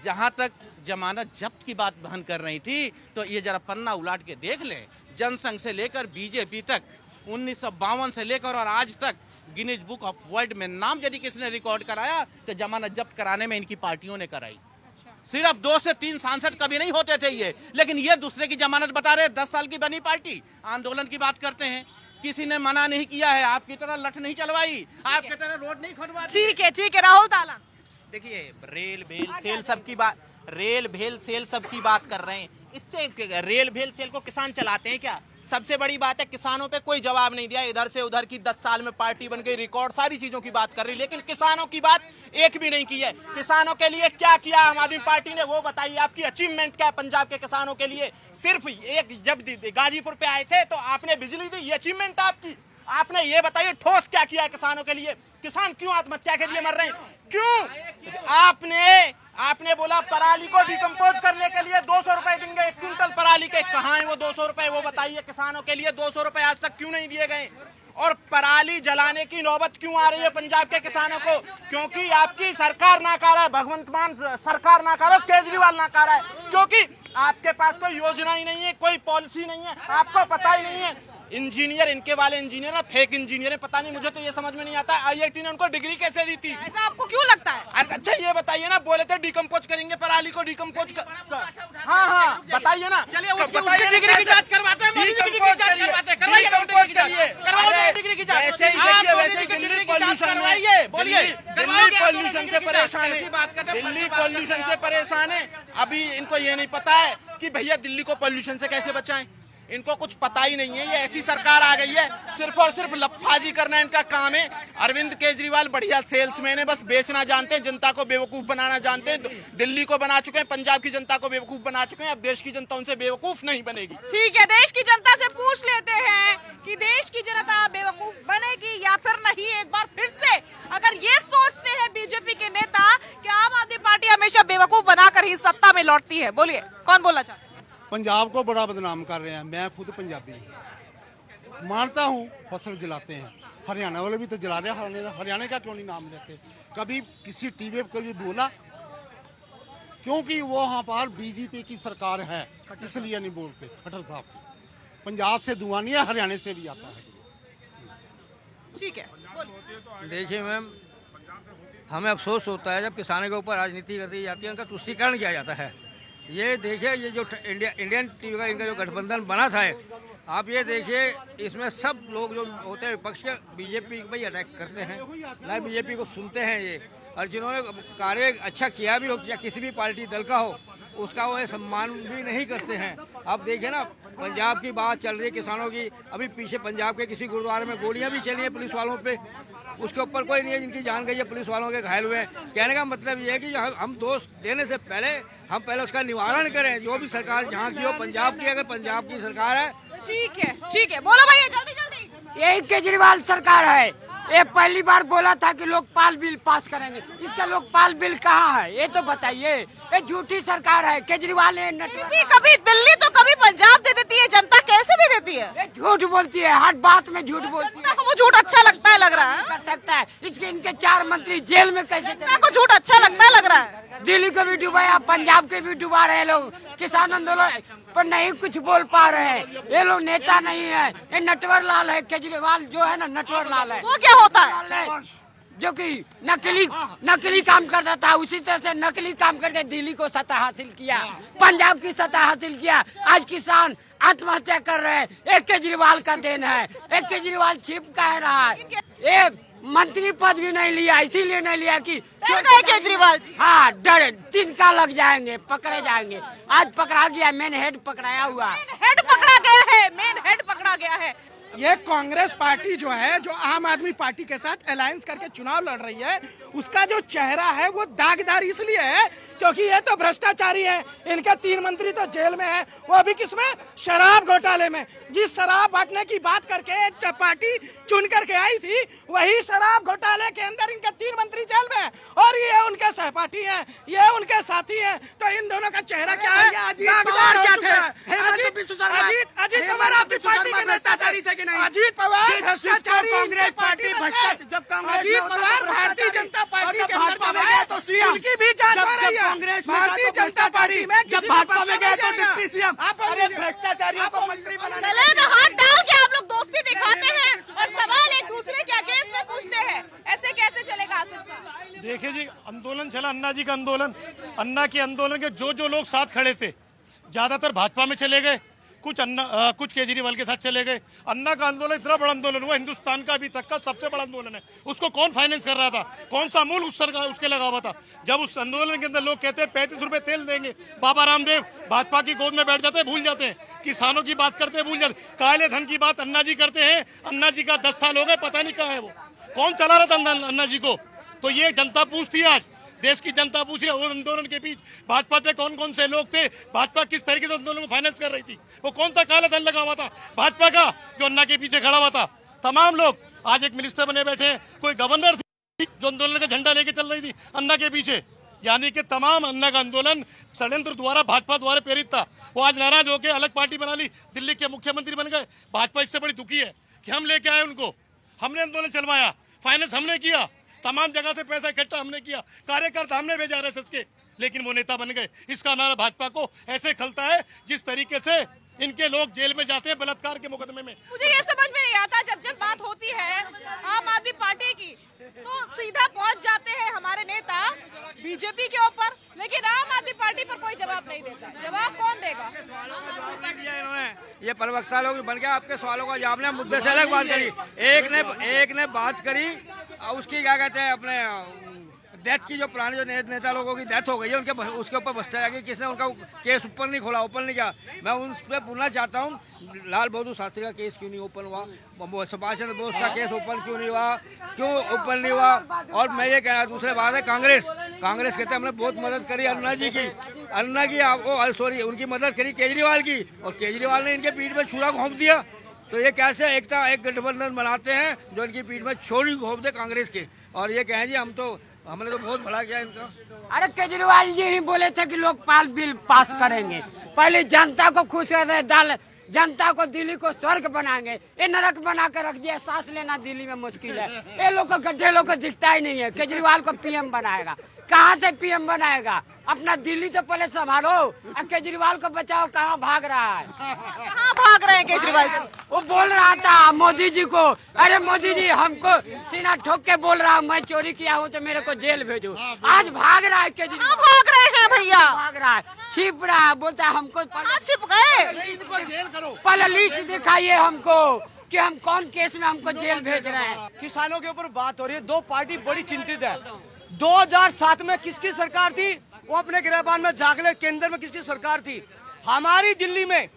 जहां तक जमानत जब्त की बात बहन कर रही थी, तो ये जरा पन्ना उलाट के देख ले, जनसंघ से लेकर बीजेपी तक 1952 से लेकर और आज तक गिनीज बुक ऑफ वर्ल्ड में नाम यदि किसने रिकॉर्ड कराया तो जमानत जब्त कराने में इनकी पार्टियों ने कराई। सिर्फ 2 से 3 सांसद कभी नहीं होते थे ये, लेकिन ये दूसरे की जमानत बता रहे। 10 साल की बनी पार्टी, आंदोलन की बात करते हैं, किसी ने मना नहीं किया है, आपकी तरह लठ नहीं चलवाई, आपकी तरह रोड नहीं खोदवाई।
ठीक है राहुल ताला।
देखिए, रेल भेल सेल सब की बात कर रहे हैं। इससे रेल भेल सेल को किसान चलाते हैं क्या? सबसे बड़ी बात है, किसानों पे कोई जवाब नहीं दिया। इधर से उधर की 10 साल में पार्टी बन गई, रिकॉर्ड, सारी चीजों की बात कर रही, लेकिन किसानों की बात एक भी नहीं की है। किसानों के लिए क्या किया आम आदमी पार्टी ने, वो बताइए। आपकी अचीवमेंट क्या है पंजाब के किसानों के लिए? सिर्फ एक, जब गाजीपुर पे आए थे तो आपने बिजली दी, ये अचीवमेंट आपकी। आपने ये बताइए ठोस क्या किया है किसानों के लिए? किसान क्यों आत्महत्या के लिए मर रहे हैं? क्यों? आपने बोला पराली को डिकम्पोज करने के लिए 200 रुपए देंगे 1 क्विंटल पराली के। कहाँ है वो 200 रुपए? वो बताइए किसानों के लिए 200 रुपए आज तक क्यों नहीं दिए गए? और पराली जलाने की नौबत क्यों आ रही है पंजाब के किसानों को? क्योंकि आपकी सरकार नाकारा है, भगवंत मान सरकार नाकारा, केजरीवाल नाकारा है। क्योंकि आपके पास कोई योजना ही नहीं है, कोई पॉलिसी नहीं है, आपको पता ही नहीं है। इंजीनियर, इनके वाले इंजीनियर ना फेक इंजीनियर है, पता नहीं, मुझे तो ये समझ में नहीं आता IIT ने उनको डिग्री कैसे दी थी?
ऐसा आपको क्यों लगता है?
अच्छा ये बताइए ना, बोले थे डिकम्पोज करेंगे पराली को, डिकम्पोज हाँ बताइए ना,
चलिए उसकी डिग्री की जांच करवाते हैं, मोदी जी की डिग्री की जांच करवाते हैं, करवाइए डिग्री की जांच।
वैसे ही दिल्ली पॉल्यूशन में, बोलिए, दिल्ली पॉल्यूशन से परेशान है, दिल्ली पॉल्यूशन से परेशान है। अभी इनको ये नहीं पता है कि भैया दिल्ली को पॉल्यूशन से कैसे बचाएं, इनको कुछ पता ही नहीं है। ये ऐसी सरकार आ गई है, सिर्फ और सिर्फ लफाजी करना इनका काम है। अरविंद केजरीवाल बढ़िया सेल्समैन है, बस बेचना जानते हैं, जनता को बेवकूफ बनाना जानते हैं। दिल्ली को बना चुके हैं, पंजाब की जनता को बेवकूफ बना चुके हैं, अब देश की जनता उनसे बेवकूफ नहीं बनेगी।
ठीक है, देश की जनता से पूछ लेते हैं कि देश की जनता बेवकूफ बनेगी या फिर नहीं। एक बार फिर से अगर ये सोचते हैं बीजेपी के नेता कि आम आदमी पार्टी हमेशा बेवकूफ बनाकर ही सत्ता में लौटती है, बोलिए कौन बोलना चाहता है?
पंजाब को बड़ा बदनाम कर रहे हैं। मैं खुद पंजाबी मानता हूँ, फसल जलाते हैं, हरियाणा वाले भी तो जला रहे हैं। हरियाणा का क्यों नहीं नाम लेते? कभी किसी टीवी पे कभी बोला? क्योंकि वो वहाँ पर बीजेपी की सरकार है, इसलिए नहीं बोलते। खट्टर साहब, पंजाब से धुआं नहीं है, हरियाणा से भी आता है।
ठीक है,
देखिए मैम, हमें अफसोस होता है जब किसानों के ऊपर राजनीति कर दी जाती है, उनका तुष्टीकरण किया जाता है। ये देखिए, ये जो इंडियन टीवी का इनका जो गठबंधन बना था, आप ये देखिए, इसमें सब लोग जो होते हैं विपक्ष के, बीजेपी को भाई अटैक करते हैं, ना बीजेपी को सुनते हैं ये। और जिन्होंने कार्य अच्छा किया भी हो, या किसी भी पार्टी दल का हो, उसका वो सम्मान भी नहीं करते हैं। आप देखिए ना, पंजाब की बात चल रही है किसानों की, अभी पीछे पंजाब के किसी गुरुद्वारे में गोलियां भी चली हैं पुलिस वालों पे, उसके ऊपर कोई नहीं है, जिनकी जान गई है, पुलिस वालों के घायल हुए हैं। कहने का मतलब ये है कि हम दोष देने से पहले हम पहले उसका निवारण करें। जो भी सरकार जहाँ की हो, पंजाब की, अगर पंजाब की सरकार है,
ठीक है, बोलो भैया जल्दी जल्दी।
यही केजरीवाल सरकार है। ये पहली बार बोला था कि लोकपाल बिल पास करेंगे, इसका लोकपाल बिल कहाँ है ये तो बताइए। ये झूठी सरकार है केजरीवाल।
कभी दिल्ली तो कभी पंजाब दे देती है जनता, कैसे दे देती है?
ये झूठ बोलती है, हर बात में झूठ बोलती है।
जनता को वो झूठ अच्छा लगता है, लग रहा है।
कर सकता है, इसके इनके 4 मंत्री जेल में कैसे?
जनता को झूठ अच्छा लगता है, लग रहा है।
दिल्ली को भी डुबाया, पंजाब के भी डुबा रहे लोग। किसान आंदोलन पर नहीं कुछ बोल पा रहे हैं। ये लोग नेता नहीं है, ये नटवर लाल है। केजरीवाल जो है ना, नटवर लाल है।
वो क्या होता है?
जो कि नकली काम करता था, उसी तरह से नकली काम करके दिल्ली को सत्ता हासिल किया, पंजाब की सत्ता हासिल किया। आज किसान आत्महत्या कर रहे हैं, एक केजरीवाल का देन है। एक केजरीवाल छिप कह रहा है, ये मंत्री पद भी नहीं लिया, इसीलिए नहीं लिया कि
केजरीवाल जी,
हाँ, डर तिनका लग जाएंगे, पकड़े जाएंगे। आज पकड़ा गया, मेन हेड पकड़ाया हुआ,
हेड पकड़ा गया है, मेन हेड पकड़ा गया है।
ये कांग्रेस पार्टी जो है, जो आम आदमी पार्टी के साथ अलायंस करके चुनाव लड़ रही है, उसका जो चेहरा है वो दागदार इसलिए है क्योंकि ये तो भ्रष्टाचारी है। इनके 3 मंत्री तो जेल में है, वो अभी किसमें? शराब घोटाले में। जिस शराब बांटने की बात करके पार्टी चुन करके आई थी, वही शराब घोटाले के अंदर इनके 3 मंत्री जेल में है, और ये उनके सहपाठी हैं, ये उनके साथी हैं। तो इन दोनों का चेहरा क्या है? दागदार हो चुका है। अजीत पवार आपकी पार्टी के भ्रष्टाचारी थे कि नहीं? अजीत पवार भ्रष्टाचारी, कांग्रेस पार्टी भ्रष्टाचारी। जब अजीत पवार भारतीय जनता पार्टी के भाजपा में गए तो सीएम, उनकी भी जांच हो रही है। भारतीय जनता पार्टी में जब भाजपा में गए तो डिप्टी सीएम। अरे भ्रष्टाचारियों को मंत्री बनाने
गले में हाथ डाल के आप लोग दोस्ती दिखाते हैं और सवाल एक दूसरे के अगेंस्ट में पूछते हैं, ऐसे कैसे चलेगा? आसिफ साहब
देखिए जी, आंदोलन चला, अन्ना जी का आंदोलन, अन्ना के आंदोलन के जो लोग साथ खड़े थे, ज्यादातर भाजपा में चले गए, कुछ केजरीवाल के साथ चले गए। अन्ना का आंदोलन इतना बड़ा आंदोलन हुआ, हिंदुस्तान का अभी तक का सबसे बड़ा आंदोलन है। उसको कौन फाइनेंस कर रहा था? कौन सा मूल उस सरकार उसके लगा हुआ था? जब उस आंदोलन के अंदर लोग कहते हैं 35 रुपए तेल देंगे, बाबा रामदेव भाजपा की गोद में बैठ जाते हैं, भूल जाते हैं। किसानों की बात करते हैं, भूल जाते। काले धन की बात अन्ना जी करते हैं। अन्ना जी का 10 साल हो गए, पता नहीं कहाँ है वो, कौन चला रहा था अन्ना जी को? तो ये जनता पूछती है, आज देश की जनता पूछ रही है। उस आंदोलन के बीच भाजपा पे कौन कौन से लोग थे? भाजपा किस तरीके से आंदोलन को फाइनेंस कर रही थी? वो कौन सा काला धन लगा हुआ था भाजपा का, जो अन्ना के पीछे खड़ा हुआ था? तमाम लोग आज एक मिनिस्टर बने बैठे हैं, कोई गवर्नर थी जो आंदोलन का झंडा लेके चल रही थी अन्ना के पीछे। यानी कि तमाम अन्ना का आंदोलन षड्यंत्र द्वारा, भाजपा द्वारा प्रेरित था। वो आज नाराज होकर अलग पार्टी बना ली, दिल्ली के मुख्यमंत्री बन गए। भाजपा इससे बड़ी दुखी है कि हम लेके आए उनको, हमने आंदोलन चलवाया, फाइनेंस हमने किया, तमाम जगह से पैसा इकट्ठा हमने किया, कार्यकर्ता हमने भेजा आरएसएस के, लेकिन वो नेता बन गए। इसका नारा भाजपा को ऐसे खलता है जिस तरीके से इनके लोग जेल में जाते हैं बलात्कार के मुकदमे में।
मुझे ये समझ में नहीं आता, जब बात होती है आम आदमी पार्टी की तो सीधा पहुंच जाते हैं हमारे नेता बीजेपी के ऊपर, लेकिन आम आदमी पार्टी पर कोई जवाब नहीं देता। जवाब कौन देगा?
ये प्रवक्ता लोग बन गया, आपके सवालों का जवाब ने मुद्दे से अलग बात करी। एक ने बात करी उसकी, क्या कहते हैं, अपने डेथ की, जो पुराने जो नेता लोगों की डेथ हो गई है उनके, उसके ऊपर बस्ता है कि किसने उनका केस ऊपर नहीं खोला, ओपन नहीं किया। मैं उन पर पूछना चाहता हूँ, लाल बहादुर शास्त्री का केस क्यों नहीं ओपन हुआ? सुभाष चंद्र बोस का केस ओपन क्यों नहीं हुआ? क्यों ओपन नहीं हुआ? और मैं ये कह रहा, दूसरी बात है, कांग्रेस कहते हैं हमने बहुत मदद करी अन्ना जी की, उनकी मदद करी केजरीवाल की, और केजरीवाल ने इनके पीठ में छुरा घोंप दिया। तो ये कैसे एक गठबंधन बनाते हैं जो इनकी पीठ में छोरी घोंप दे कांग्रेस के, और ये कहें जी हमने तो बहुत भला किया इनका। अरे केजरीवाल जी ही बोले थे कि लोकपाल बिल पास करेंगे, पहले जनता को खुश कर, जनता को दिल्ली को स्वर्ग बनाएंगे। ये नरक बना कर रख दिया, सांस लेना दिल्ली में मुश्किल है। ये लोग को गड्ढे लोग को दिखता ही नहीं है। केजरीवाल को पीएम बनाएगा, कहाँ से पीएम बनाएगा? अपना दिल्ली तो पहले संभालो और केजरीवाल को बचाओ। कहाँ भाग रहा है?
कहाँ भाग रहे हैं केजरीवाल जी?
वो बोल रहा था मोदी जी को, अरे मोदी जी हमको सीना ठोक के बोल रहा हूँ मैं चोरी किया हूँ तो मेरे को जेल भेजो। आज भाग रहा है केजरीवाल।
कहाँ भाग रहे हैं भैया?
भाग रहा है, छिप रहा है, बोलता है हमको
कहाँ छिप गए?
पहले लिस्ट दिखाइए हमको कि हम कौन केस में हमको जेल भेज रहे हैं।
किसानों के ऊपर बात हो रही है। दो पार्टी बड़ी चिंतित है। 2007 में किसकी सरकार थी? वो अपने गिरबान में झांक ले, केंद्र में किसकी सरकार थी? हमारी दिल्ली में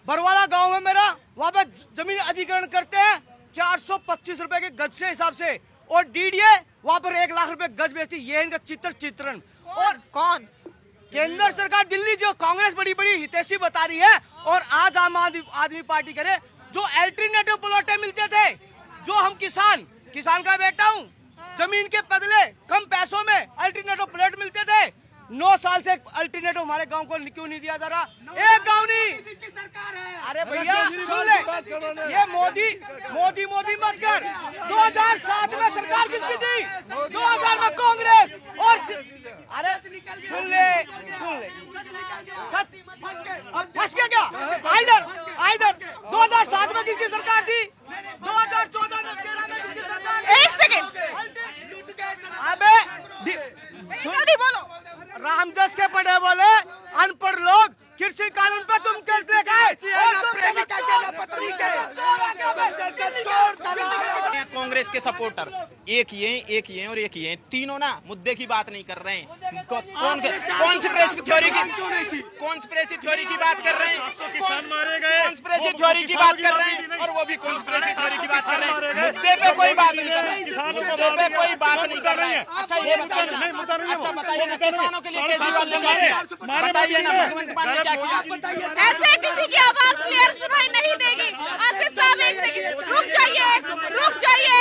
बरवाला गांव में मेरा, वहाँ पे जमीन अधिग्रहण करते हैं 425 रुपए के गज से हिसाब से, और डीडीए वहाँ पर 1 लाख रुपए गज बेचती। ये इनका चित्रण। और
कौन?
केंद्र सरकार दिल्ली जो कांग्रेस बड़ी बड़ी हितैषी बता रही है, और आज आम आदमी पार्टी करे जो अल्टरनेटिव प्लॉटें मिलते थे, जो हम किसान का बेटा हूँ, जमीन के बदले कम पैसों में अल्टरनेटिव प्लॉट मिलते थे। 9 साल से अल्टरनेटिव हमारे गांव को क्यों नहीं दिया जा रहा? एक गांव नहीं। अरे भैया सुन ले, ये मोदी मत कर। 2007 में सरकार किसकी थी? 2000 में कांग्रेस। और अरे सुन ले सच, अब फंस गया क्या? आइधर 2007 में किसकी सरकार थी? 2014 में 13 में किसकी सरकार?
एक सेकंड,
अबे
जल्दी बोलो।
रामदास के पढ़े बोले अनपढ़ लोग कृषि कानून पे तुम कैसे गए?
कांग्रेस के सपोर्टर एक ये हैं और एक ये हैं, तीनों ना मुद्दे की बात नहीं कर रहे हैं। कॉन्स्पिरेसी थ्योरी की बात कर रहे हैं, कॉन्स्पिरेसी थ्योरी की बात कर रहे हैं, और वो भी कॉन्स्पिरेसी थ्योरी की बात कर रहे हैं। मुद्दे पे कोई बात नहीं कर रहे हैं, मुद्दे पे कोई बात नहीं कर रहे हैं। अच्छा ये बताइए ना, किसानों के लिए केजरीवाल ने बताइए ना, भगवंत मान ने क्या किया?
ऐसे किसी की आवाज क्लियर सुनाई नहीं देगी। आसिफ साहब एक सेकंड रुक जाइए।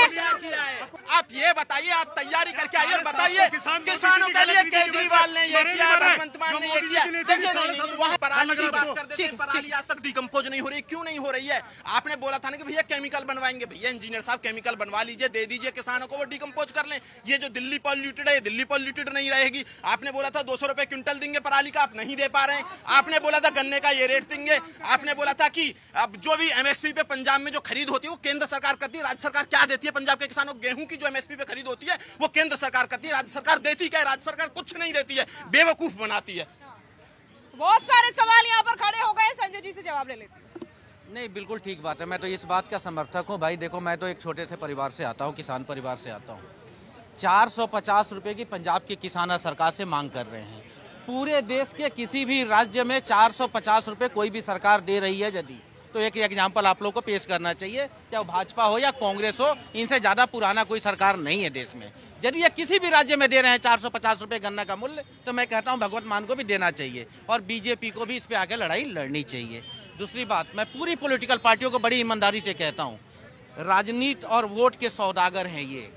आप ये बताइए, आप तैयारी करके आइए और बताइए किसानों के लिए केजरीवाल ने ये किया, भगवंत मान ने ये किया। देखिए नहीं, वहाँ पराली की बात कर देते हैं, पराली आज तक डिकम्पोज नहीं हो रही। क्यों नहीं हो रही है? आपने बोला था ना कि भैया केमिकल बनवाएंगे। भैया इंजीनियर साहब केमिकल बनवा लीजिए, दे दीजिए किसानों को, वो डिकम्पोज कर लें। ये जो दिल्ली पॉल्यूटेड है, दिल्ली पॉल्यूटेड नहीं रहेगी। आपने बोला था 200 रुपए क्विंटल देंगे पराली का, आप नहीं दे पा रहे हैं। आपने बोला था गन्ने का ये रेट देंगे। आपने बोला था कि अब जो भी एमएसपी पे पंजाब में जो खरीद होती है वो केंद्र सरकार करती है। राज्य सरकार क्या देती है पंजाब के किसानों को? गेहूं की जो एमएसपी पे खरीद होती है वो केंद्र सरकार करती है। राज्य सरकार देती क्या है? राज्य सरकार कुछ नहीं देती है, बेवकूफ बनाती है।
बहुत सारे सवाल यहाँ पर खड़े हो गए, संजय जी से जवाब ले लेते हैं।
नहीं, बिल्कुल ठीक बात है। मैं तो इस बात का समर्थक हूँ। भाई देखो, मैं तो एक छोटे से परिवार से आता हूँ, किसान परिवार से आता हूँ। 450 रुपए की पंजाब के किसान सरकार से मांग कर रहे हैं। पूरे देश के किसी भी राज्य में 450 रुपए कोई भी सरकार दे रही है यदि, तो एक एग्जाम्पल आप लोग को पेश करना चाहिए, चाहे वो भाजपा हो या कांग्रेस हो, इनसे ज़्यादा पुराना कोई सरकार नहीं है देश में। यदि ये किसी भी राज्य में दे रहे हैं 450 रुपए गन्ना का मूल्य, तो मैं कहता हूँ भगवंत मान को भी देना चाहिए और बीजेपी को भी इस पे आके लड़ाई लड़नी चाहिए। दूसरी बात, मैं पूरी पॉलिटिकल पार्टियों को बड़ी ईमानदारी से कहता हूँ, राजनीति और वोट के सौदागर हैं ये,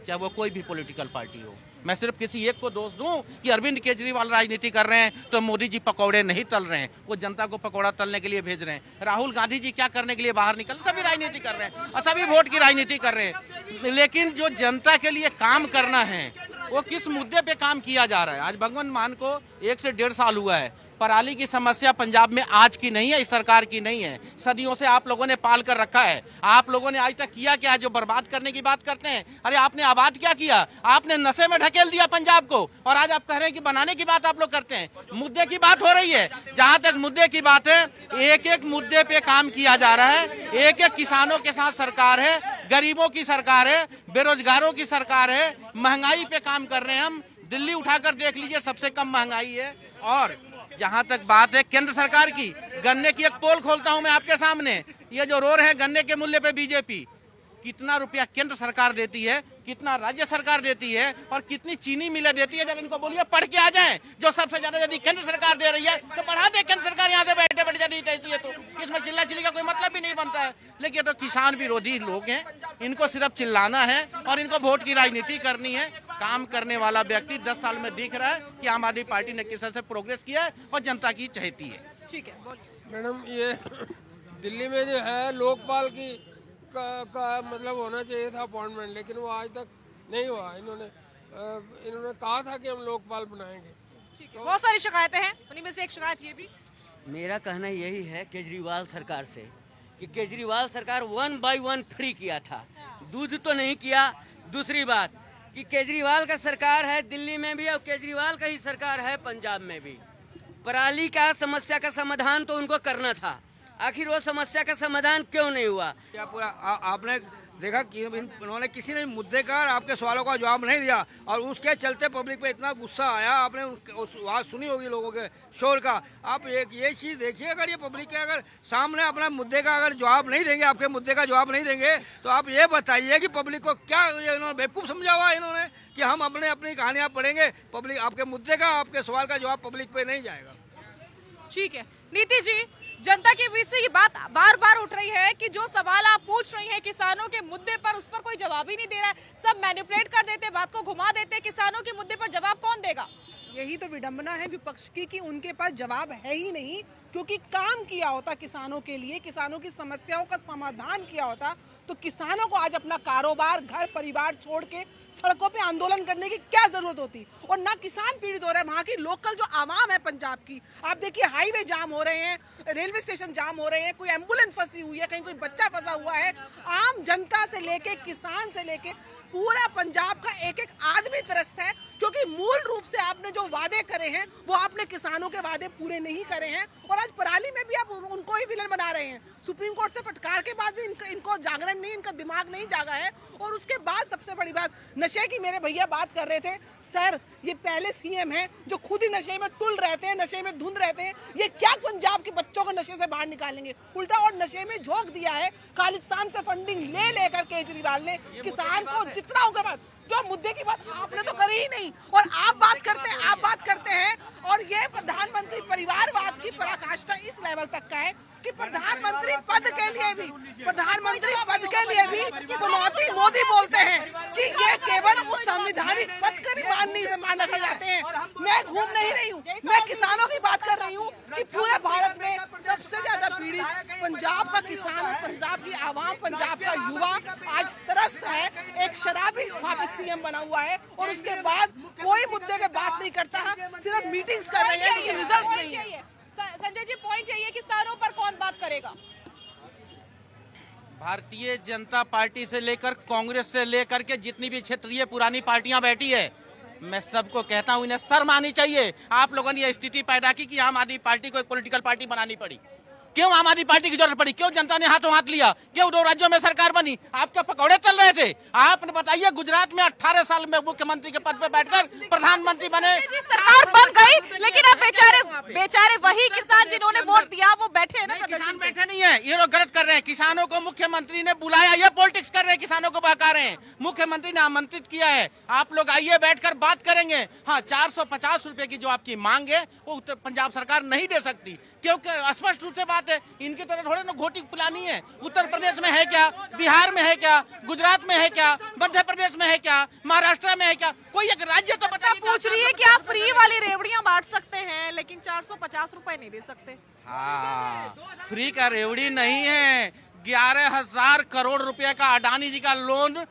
चाहे वो कोई भी पॉलिटिकल पार्टी हो। मैं सिर्फ किसी एक को दोष दूं कि अरविंद केजरीवाल राजनीति कर रहे हैं तो मोदी जी पकौड़े नहीं तल रहे हैं, वो जनता को पकौड़ा तलने के लिए भेज रहे हैं। राहुल गांधी जी क्या करने के लिए बाहर निकल, सभी राजनीति कर रहे हैं और सभी वोट की राजनीति कर रहे हैं। लेकिन जो जनता के लिए काम करना है वो किस मुद्दे पे काम किया जा रहा है? आज भगवंत मान को 1 से 1.5 साल हुआ है। पराली की समस्या पंजाब में आज की नहीं है, इस सरकार की नहीं है, सदियों से आप लोगों ने पाल कर रखा है। आप लोगों ने आज तक किया क्या? जो बर्बाद करने की बात करते हैं, अरे आपने आबाद क्या किया? आपने नशे में ढकेल दिया पंजाब को, और आज आप कह रहे हैं कि बनाने की बात आप लोग करते हैं। मुद्दे की बात हो रही है, जहां तक मुद्दे की बात है, एक एक मुद्दे पे काम किया जा रहा है। एक एक किसानों के साथ सरकार है, गरीबों की सरकार है, बेरोजगारों की सरकार है, महंगाई पे काम कर रहे हैं हम। दिल्ली उठाकर देख लीजिए, सबसे कम महंगाई है। और जहां तक बात है केंद्र सरकार की, गन्ने की एक पोल खोलता हूं मैं आपके सामने, ये जो रो रहे हैं गन्ने के मूल्य पे बीजेपी, कितना रुपया केंद्र सरकार देती है, कितना राज्य सरकार देती है, और कितनी चीनी मिलें देती है। जब इनको बोलिए पढ़ के आ जाएं, जो सबसे ज्यादा यदि केंद्र सरकार दे रही है तो बढ़ा दे केंद्र सरकार, यहाँ से बैठे बैठ जाती है। तो इसमें चिल्ला चिल्ली का कोई मतलब भी नहीं बनता है। लेकिन तो किसान विरोधी लोग हैं, इनको सिर्फ चिल्लाना है और इनको वोट की राजनीति करनी है। काम करने वाला व्यक्ति 10 साल में दिख रहा है कि आम आदमी पार्टी ने किस तरह से प्रोग्रेस किया है और जनता की चहेती है।
ठीक है, बोलिए
मैडम। ये दिल्ली में जो है लोकपाल की का मतलब होना चाहिए था अपॉइंटमेंट, लेकिन वो आज तक नहीं हुआ। इन्होंने कहा था कि हम लोकपाल बनाएंगे।
ठीक बहुत सारी शिकायतें हैं, उन्हीं में से एक शिकायत ये भी।
मेरा कहना यही है केजरीवाल सरकार से कि केजरीवाल सरकार 1 by 1 फ्री किया था, दूध तो नहीं किया। दूसरी बात कि केजरीवाल का सरकार है दिल्ली में भी और केजरीवाल का ही सरकार है पंजाब में भी। पराली का समस्या का समाधान तो उनको करना था, आखिर वो समस्या का समाधान क्यों नहीं हुआ?
क्या पूरा आपने देखा कि उन्होंने किसी ने मुद्दे का और आपके सवालों का जवाब नहीं दिया और उसके चलते पब्लिक पे इतना गुस्सा आया। आपने उस आवाज़ सुनी होगी लोगों के शोर का। आप एक ये चीज़ देखिए, अगर ये पब्लिक के अगर सामने अपना मुद्दे का अगर जवाब नहीं देंगे, आपके मुद्दे का जवाब नहीं देंगे, तो आप ये बताइए कि पब्लिक को क्या इन्होंने बेवकूफ़ समझा हुआ इन्होंने कि हम अपनी कहानियाँ पढ़ेंगे, पब्लिक आपके मुद्दे का आपके सवाल का जवाब पब्लिक पे नहीं जाएगा।
ठीक है नीति जी, जनता के बीच से ये बात बार बार उठ रही है कि जो सवाल आप पूछ रही हैं किसानों के मुद्दे पर, उस पर कोई जवाब ही नहीं दे रहा है, सब मैनिपुलेट कर देते, बात को घुमा देते। किसानों के मुद्दे पर जवाब कौन देगा?
यही तो विडंबना है विपक्ष की कि उनके पास जवाब है ही नहीं, क्योंकि काम किया होता किसानों के लिए, किसानों की समस्याओं का समाधान किया होता तो किसानों को आज अपना कारोबार, घर परिवार छोड़ के सड़कों पे आंदोलन करने की क्या जरूरत होती। और ना किसान पीड़ित हो रहा है, वहाँ की लोकल जो आवाम है पंजाब की, आप देखिए हाईवे जाम हो रहे हैं, रेलवे स्टेशन जाम हो रहे हैं, कोई एम्बुलेंस फंसी हुई है, कहीं कोई बच्चा फंसा हुआ है। आम जनता से लेके किसान से लेके पूरा पंजाब का एक एक आदमी त्रस्त है, क्योंकि मूल रूप से आपने जो वादे करे हैं वो आपने किसानों के वादे पूरे नहीं करे हैं। और आज पराली में भी आप उनको ही विलन बना रहे हैं। सुप्रीम कोर्ट से फटकार के बाद भी इनको जागरण नहीं, इनका दिमाग नहीं जागा है। और उसके बाद सबसे बड़ी बात, नशे की मेरे भैया बात कर रहे थे। सर ये पहले सीएम है जो खुद ही नशे में टुल रहते हैं, नशे में धुंध रहते हैं। ये क्या पंजाब के बच्चों को नशे से बाहर निकालेंगे? उल्टा और नशे में झोंक दिया है। खालिस्तान से फंडिंग ले लेकर केजरीवाल ने किसान को जितना होगा बात, जो मुद्दे की बात आपने तो करी ही नहीं। और आप बात करते हैं और ये प्रधानमंत्री परिवारवाद की पराकाष्ठा इस लेवल तक का है कि प्रधानमंत्री पद के लिए भी चुनौती मोदी बोलते हैं कि ये केवल उस संवैधानिक पद के भी मान रखे जाते हैं। मैं घूम नहीं रही हूँ, मैं किसानों की बात कर रही हूँ कि पूरे भारत में सबसे ज्यादा पीड़ित पंजाब का किसान और पंजाब की आवाम, पंजाब का युवा आज त्रस्त है। एक शराबी वहाँ पे सीएम बना हुआ है और उसके बाद कोई मुद्दे पे बात नहीं करता है, सिर्फ मीटिंग्स कर रहे हैं, लेकिन रिजल्ट्स नहीं है।
संजय जी पॉइंट यही है, किसानों पर कौन बात करेगा?
भारतीय जनता पार्टी से लेकर कांग्रेस से लेकर के जितनी भी क्षेत्रीय पुरानी पार्टियां बैठी है, मैं सबको कहता हूं इन्हें शर्म आनी चाहिए। आप लोगों ने यह स्थिति पैदा की कि आम आदमी पार्टी को एक पॉलिटिकल पार्टी बनानी पड़ी। क्यों आम आदमी पार्टी की जरूरत पड़ी? क्यों जनता ने हाथों हाथ लिया? क्यों 2 राज्यों में सरकार बनी? आपके पकौड़े चल रहे थे। आपने बताइए, गुजरात में 18 साल में मुख्यमंत्री के पद पे बैठकर प्रधानमंत्री बने।
सरकार बन गई, लेकिन अब बेचारे वही किसान जिन्होंने वोट दिया वो बैठे हैं ना।
किसान बैठे नहीं है, ये लोग गलत कर रहे हैं। किसानों को मुख्यमंत्री ने बुलाया, ये पॉलिटिक्स कर रहे हैं, किसानों को बहका रहे हैं। मुख्यमंत्री ने आमंत्रित किया है, आप लोग आइए बैठकर बात करेंगे। हाँ, 450 रुपए की जो आपकी मांग है वो उत्तर पंजाब सरकार नहीं दे सकती, क्योंकि स्पष्ट रूप से बात है, इनकी तरह थोड़े ना घोटी पिलानी है। उत्तर प्रदेश में है क्या, बिहार में है क्या, गुजरात में है क्या, मध्य प्रदेश में है क्या, महाराष्ट्र में है क्या? कोई एक राज्य तो बताइए।
पूछ रही है कि आप फ्री वाली रेवड़ियां बांट सकते हैं लेकिन 450 रुपए नहीं दे सकते।
हाँ, फ्री का रेवड़ी नहीं है। 11,000 करोड़ रुपए का अडानी जी का लोन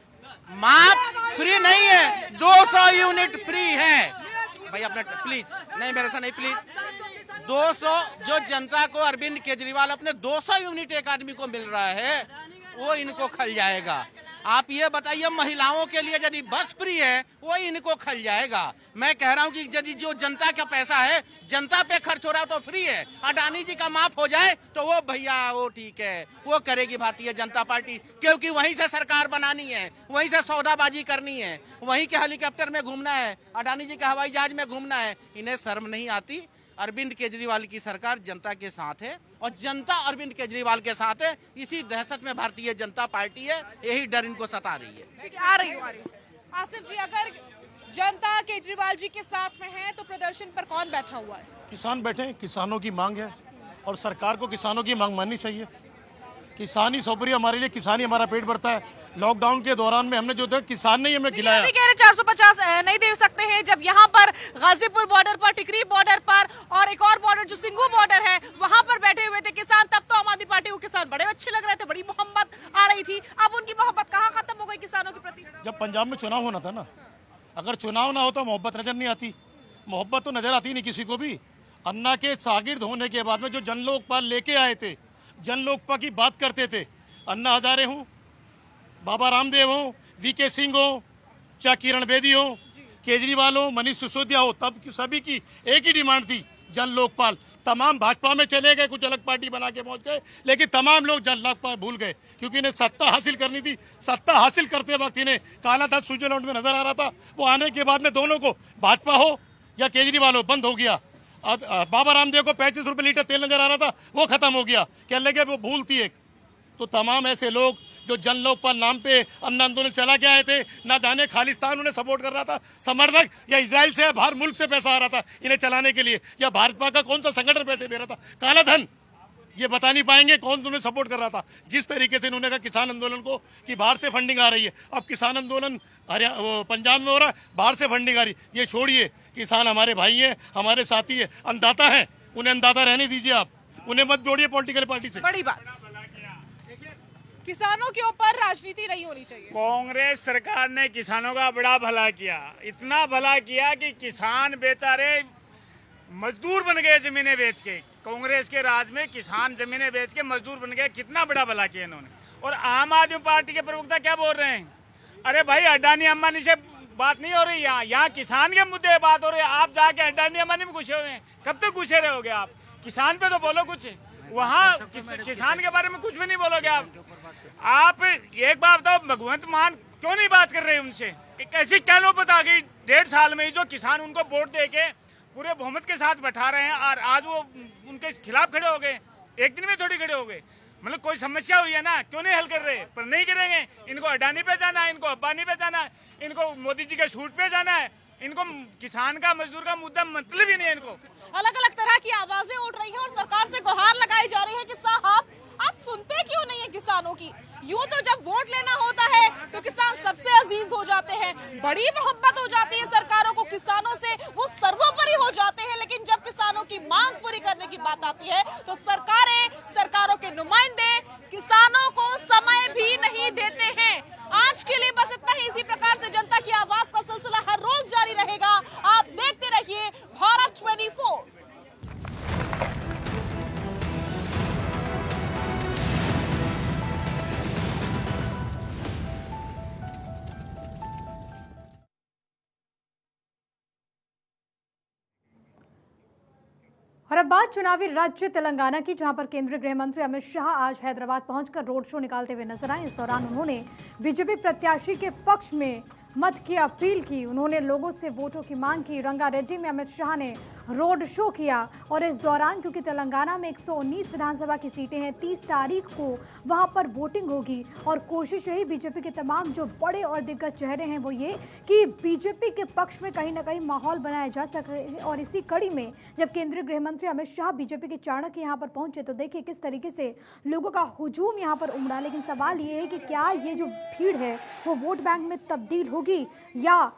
माफ फ्री नहीं है, 200 यूनिट फ्री है। भाई अपना प्लीज, नहीं मेरे से नहीं प्लीज। 200 जो जनता को अरविंद केजरीवाल अपने 200 यूनिट एक आदमी को मिल रहा है, वो इनको खल जाएगा। आप ये बताइए, महिलाओं के लिए यदि बस फ्री है वो इनको खल जाएगा। मैं कह रहा हूँ कि यदि जो जनता का पैसा है जनता पे खर्च हो रहा है तो फ्री है। अडानी जी का माफ हो जाए तो वो भैया वो ठीक है, वो करेगी भारतीय जनता पार्टी, क्योंकि वहीं से सरकार बनानी है, वहीं से सौदाबाजी करनी है, वहीं के हेलीकॉप्टर में घूमना है, अडानी जी के हवाई जहाज में घूमना है। इन्हें शर्म नहीं आती? अरविंद केजरीवाल की सरकार जनता के साथ है और जनता अरविंद केजरीवाल के साथ है। इसी दहशत में भारतीय जनता पार्टी है, यही डर इनको सता रही है।
आ रही हूँ। आसिफ जी, अगर जनता केजरीवाल जी के साथ में है तो प्रदर्शन पर कौन बैठा हुआ है?
किसान बैठे हैं, किसानों की मांग है और सरकार को किसानों की मांग माननी चाहिए। किसानी सौपरी हमारे लिए, किसानी हमारा पेट भरता है। लॉकडाउन के दौरान में हमने जो था किसान ने हमें खिलाया।
अभी कह रहे 450 नहीं दे सकते हैं, जब यहाँ पर गाजीपुर बॉर्डर पर, टिकरी बॉर्डर पर और एक और बॉर्डर जो सिंगू बॉर्डर है वहां पर बैठे हुए थे किसान, तब तो आम आदमी पार्टी को किसान बड़े अच्छे लग रहे थे, बड़ी मोहब्बत आ रही थी। अब उनकी मोहब्बत कहाँ खत्म हो गई किसानों के प्रति?
जब पंजाब में चुनाव होना था ना, अगर चुनाव ना होता मोहब्बत नजर नहीं आती। मोहब्बत तो नजर आती नहीं किसी को भी। अन्ना के शागिर्द होने के बाद में जो जन लोकपाल लेके आए थे, जन लोकपाल की बात करते थे, अन्ना हजारे हों, बाबा रामदेव हों, वीके सिंह हो, चाहे किरण बेदी हो, केजरीवाल हो, मनीष सिसोदिया हो, तब सभी की एक ही डिमांड थी, जन लोकपाल। तमाम भाजपा में चले गए, कुछ अलग पार्टी बना के पहुंच गए, लेकिन तमाम लोग जन लोकपाल भूल गए, क्योंकि इन्हें सत्ता हासिल करनी थी। सत्ता हासिल करते वक्त इन्हें काला था स्विट्जरलैंड में नजर आ रहा था, वो आने के बाद में दोनों को, भाजपा हो या केजरीवाल हो, बंद हो गया। बाबा रामदेव को 35 रुपये लीटर तेल नजर आ रहा था, वो खत्म हो गया, कहने लगे वो भूल थी एक। तो तमाम ऐसे लोग जो जन लोकपाल नाम पे अन्ना आंदोलन चला के आए थे, ना जाने खालिस्तान उन्हें सपोर्ट कर रहा था, समर्थक, या इजराइल से बाहर मुल्क से पैसा आ रहा था इन्हें चलाने के लिए, या भाजपा का कौन सा संगठन पैसे दे रहा था, काला धन, ये बता नहीं पाएंगे कौन उन्हें सपोर्ट कर रहा था। जिस तरीके से इन्होंने कहा किसान आंदोलन को कि बाहर से फंडिंग आ रही है, अब किसान आंदोलन पंजाब में हो रहा है, बाहर से फंडिंग आ रही, ये छोड़िए, किसान हमारे भाई हैं, हमारे साथी है, अन्नदाता हैं, उन्हें अन्नदाता रहने दीजिए, आप उन्हें मत जोड़िए पॉलिटिकल पार्टी से।
बड़ी बात, किसानों के ऊपर राजनीति नहीं होनी चाहिए।
कांग्रेस सरकार ने किसानों का बड़ा भला किया, इतना भला किया कि किसान बेचारे मजदूर बन गए जमीनें बेच के। कांग्रेस के राज में किसान जमीनें बेच के मजदूर बन गए, कितना बड़ा भला किया इन्होंने। और आम आदमी पार्टी के प्रवक्ता क्या बोल रहे हैं, अरे भाई अडानी अंबानी से बात नहीं हो रही, यहाँ किसान के मुद्दे बात हो रही है। आप जाके अडानी अंबानी में घुसे हुए हैं, कब तक घुसे रहोगे आप? किसान पे तो बोलो कुछ, वहाँ किसान के बारे में कुछ भी नहीं बोलोगे आप एक बात बताओ, भगवंत मान क्यों नहीं बात कर रहे उनसे? कैसी क्या नौबत आ गई 1.5 साल में, जो किसान उनको वोट दे के पूरे बहुमत के साथ बैठा रहे हैं, और आज वो उनके खिलाफ खड़े हो गए, एक दिन में थोड़ी खड़े हो गए। मतलब कोई समस्या हुई है ना, क्यों नहीं हल कर रहे? पर नहीं करेंगे, इनको अडानी पे जाना है, इनको अंबानी पे जाना है, इनको मोदी जी के सूट पे जाना है, इनको किसान का मजदूर का मुद्दा मतलब ही नहीं है इनको।
अलग अलग तरह की आवाजें उठ रही हैं और सरकार से गुहार लगाई जा रही है कि साहब आप सुनते क्यों नहीं है किसानों की? यूं तो जब वोट लेना होता है तो किसान सबसे अजीज हो जाते हैं, बड़ी मोहब्बत हो जाती है सरकारों को किसानों से, वो सर्वोपरि हो जाते हैं। लेकिन जब किसानों की मांग पूरी करने की बात आती है तो सरकारें, सरकारों के नुमाइंदे किसानों को समय भी नहीं देते हैं। आज के लिए बस इतना ही। इसी प्रकार से जनता की आवाज का सिलसिला हर रोज जारी रहेगा। आप देखते रहिए भारत 24।
और अब बात चुनावी राज्य तेलंगाना की, जहां पर केंद्रीय गृह मंत्री अमित शाह आज हैदराबाद पहुंचकर रोड शो निकालते हुए नजर आए। इस दौरान उन्होंने बीजेपी प्रत्याशी के पक्ष में मत की अपील की, उन्होंने लोगों से वोटों की मांग की। रंगारेड्डी में अमित शाह ने रोड शो किया और इस दौरान क्योंकि तेलंगाना में 119 विधानसभा की सीटें हैं, 30 तारीख को वहां पर वोटिंग होगी और कोशिश यही बीजेपी के तमाम जो बड़े और दिग्गज चेहरे हैं वो ये कि बीजेपी के पक्ष में कहीं ना कहीं माहौल बनाया जा सके। और इसी कड़ी में जब केंद्रीय गृह मंत्री अमित शाह बीजेपी के चाणक्य यहाँ पर पहुंचे तो देखिए किस तरीके से लोगों का हुजूम यहाँ पर उमड़ा। लेकिन सवाल ये है कि क्या ये जो भीड़ है वो वोट बैंक में तब्दील होगी, या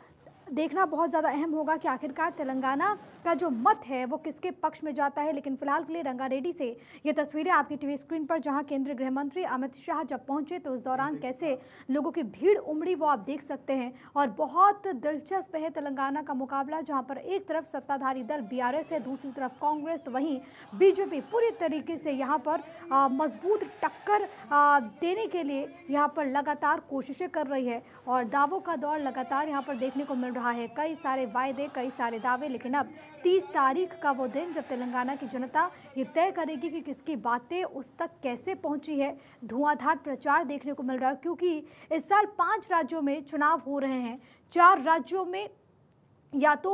देखना बहुत ज़्यादा अहम होगा कि आखिरकार तेलंगाना का जो मत है वो किसके पक्ष में जाता है। लेकिन फिलहाल के लिए रंगारेड्डी से ये तस्वीरें आपकी टीवी स्क्रीन पर, जहां केंद्रीय गृह मंत्री अमित शाह जब पहुंचे तो उस दौरान कैसे लोगों की भीड़ उमड़ी वो आप देख सकते हैं। और बहुत दिलचस्प है तेलंगाना का मुकाबला, जहां पर एक तरफ सत्ताधारी दल BRS है, दूसरी तरफ कांग्रेस, तो वहीं बीजेपी पूरी तरीके से यहाँ पर मजबूत टक्कर देने के लिए यहाँ पर लगातार कोशिशें कर रही है और दावों का दौर लगातार यहाँ पर देखने को मिल रहा है। कई सारे वायदे, कई सारे दावे, लेकिन अब 30 तारीख का वो दिन जब तेलंगाना की जनता ये तय करेगी कि किसकी बातें उस तक कैसे पहुंची है। धुआंधार प्रचार देखने को मिल रहा है क्योंकि इस साल 5 राज्यों में चुनाव हो रहे हैं। 4 राज्यों में या तो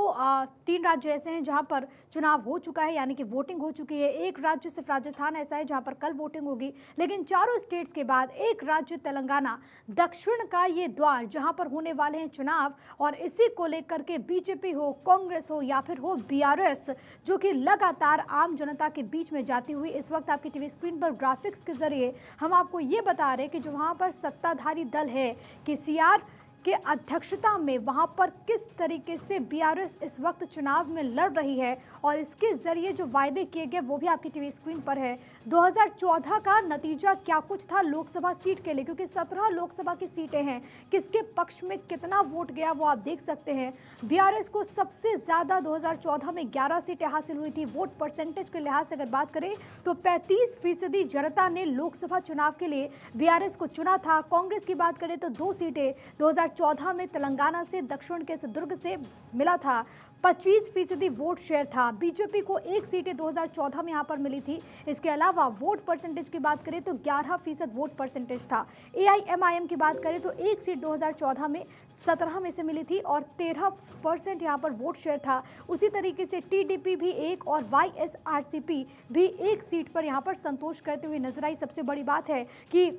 3 राज्य ऐसे हैं जहां पर चुनाव हो चुका है, यानी कि वोटिंग हो चुकी है। एक राज्य सिर्फ राजस्थान ऐसा है जहां पर कल वोटिंग होगी। लेकिन चारों स्टेट्स के बाद एक राज्य तेलंगाना, दक्षिण का ये द्वार जहां पर होने वाले हैं चुनाव। और इसी को लेकर के बीजेपी हो, कांग्रेस हो या फिर हो BRS, जो कि लगातार आम जनता के बीच में जाती हुई इस वक्त आपकी टीवी स्क्रीन पर ग्राफिक्स के जरिए हम आपको ये बता रहे हैं कि जो वहाँ पर सत्ताधारी दल है KCR के अध्यक्षता में वहां पर किस तरीके से बीआरएस इस वक्त चुनाव में लड़ रही है और इसके जरिए जो वायदे किए गए वो भी आपकी टीवी स्क्रीन पर है। 2014 का नतीजा क्या कुछ था लोकसभा सीट के लिए, क्योंकि 17 लोकसभा की सीटें हैं, किसके पक्ष में कितना वोट गया वो आप देख सकते हैं। बीआरएस को सबसे ज्यादा 2014 में 11 सीटें हासिल हुई थी। वोट परसेंटेज के लिहाज से अगर बात करें तो 35% जनता ने लोकसभा चुनाव के लिए बीआरएस को चुना था। कांग्रेस की बात करें तो 2 सीटें 2014 में तेलंगाना से, दक्षिण के दुर्ग से मिला था। 25% वोट शेयर था। बीजेपी को 1 सीटें 2014 में यहाँ पर मिली थी। इसके अलावा वोट परसेंटेज की बात करें तो 11% वोट परसेंटेज था। एआईएमआईएम की बात करें तो 1 सीट 2014 में 17 में से मिली थी और 13% यहाँ पर वोट शेयर था। उसी तरीके से टीडीपी भी 1 और वाईएसआरसीपी भी 1 सीट पर यहाँ पर संतोष करते हुए नजर आई। सबसे बड़ी बात है कि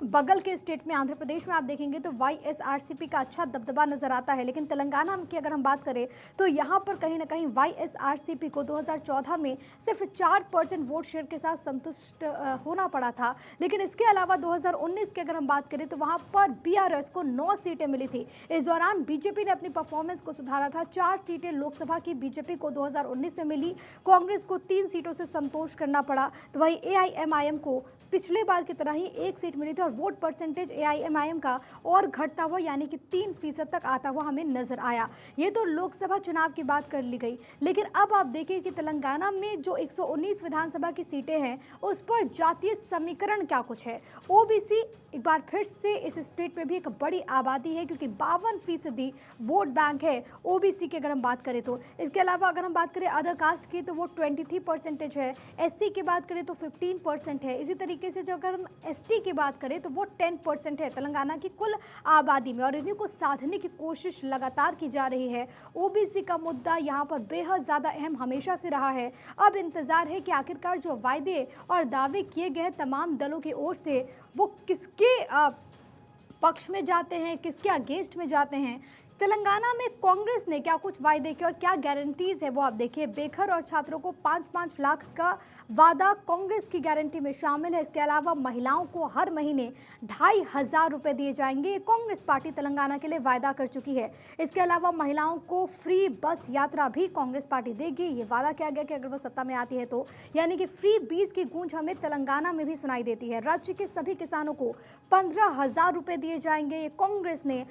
बगल के स्टेट में आंध्र प्रदेश में आप देखेंगे तो वाईएसआरसीपी का अच्छा दबदबा नजर आता है, लेकिन तेलंगाना की अगर हम बात करें तो यहाँ पर कहीं ना कहीं वाईएसआरसीपी को 2014 में सिर्फ 4% वोट शेयर के साथ संतुष्ट होना पड़ा था। लेकिन इसके अलावा 2019 की अगर हम बात करें तो वहाँ पर बीआरएस को 9 सीटें मिली थी। इस दौरान बीजेपी ने अपनी परफॉर्मेंस को सुधारा था। 4 सीटें लोकसभा की बीजेपी को 2019 में मिली। कांग्रेस को 3 सीटों से संतोष करना पड़ा, तो वहीं एआईएमआईएम को पिछले बार की तरह ही 1 सीट मिली थी और वोट परसेंटेज एआईएमआईएम का और घटता हुआ यानी कि 3% तक आता हुआ हमें नजर आया। ये तो लोकसभा चुनाव की बात कर ली गई, लेकिन अब आप देखिए कि तेलंगाना में जो 119 विधानसभा की सीटें हैं उस पर जातीय समीकरण क्या कुछ है। ओबीसी एक बार फिर से इस स्टेट में भी एक बड़ी आबादी है, क्योंकि 52% वोट बैंक है ओबीसी की अगर हम बात करें तो। इसके अलावा अगर हम बात करें अदर कास्ट की तो वो 23% है। एससी की बात करें तो 15% है। इसी तरीके से जो अगर हम एसटी की बात करें तो वो 10% है तेलंगाना की कुल आबादी में, और इन्हीं को साधने की कोशिश लगातार की जा रही है। ओबीसी का मुद्दा यहाँ पर बेहद ज़्यादा अहम हमेशा से रहा है। अब इंतजार है कि आखिरकार जो वायदे और दावे किए गए तमाम दलों की ओर से वो किसके पक्ष में जाते हैं, किसके अगेंस्ट में जाते हैं। तेलंगाना में कांग्रेस ने क्या कुछ वायदे किए और क्या गारंटीज है वो आप देखिए। बेघर और छात्रों को 5-5 लाख का वादा कांग्रेस की गारंटी में शामिल है। इसके अलावा महिलाओं को हर महीने 2,500 रुपए दिए जाएंगे, ये कांग्रेस पार्टी तेलंगाना के लिए वायदा कर चुकी है। इसके अलावा महिलाओं को फ्री बस यात्रा भी कांग्रेस पार्टी देगी, ये वादा किया गया कि अगर वो सत्ता में आती है तो, यानी कि फ्री बीज की गूंज हमें तेलंगाना में भी सुनाई देती है। राज्य के सभी किसानों को 15,000 रुपए दिए जाएंगे, ये कांग्रेस ने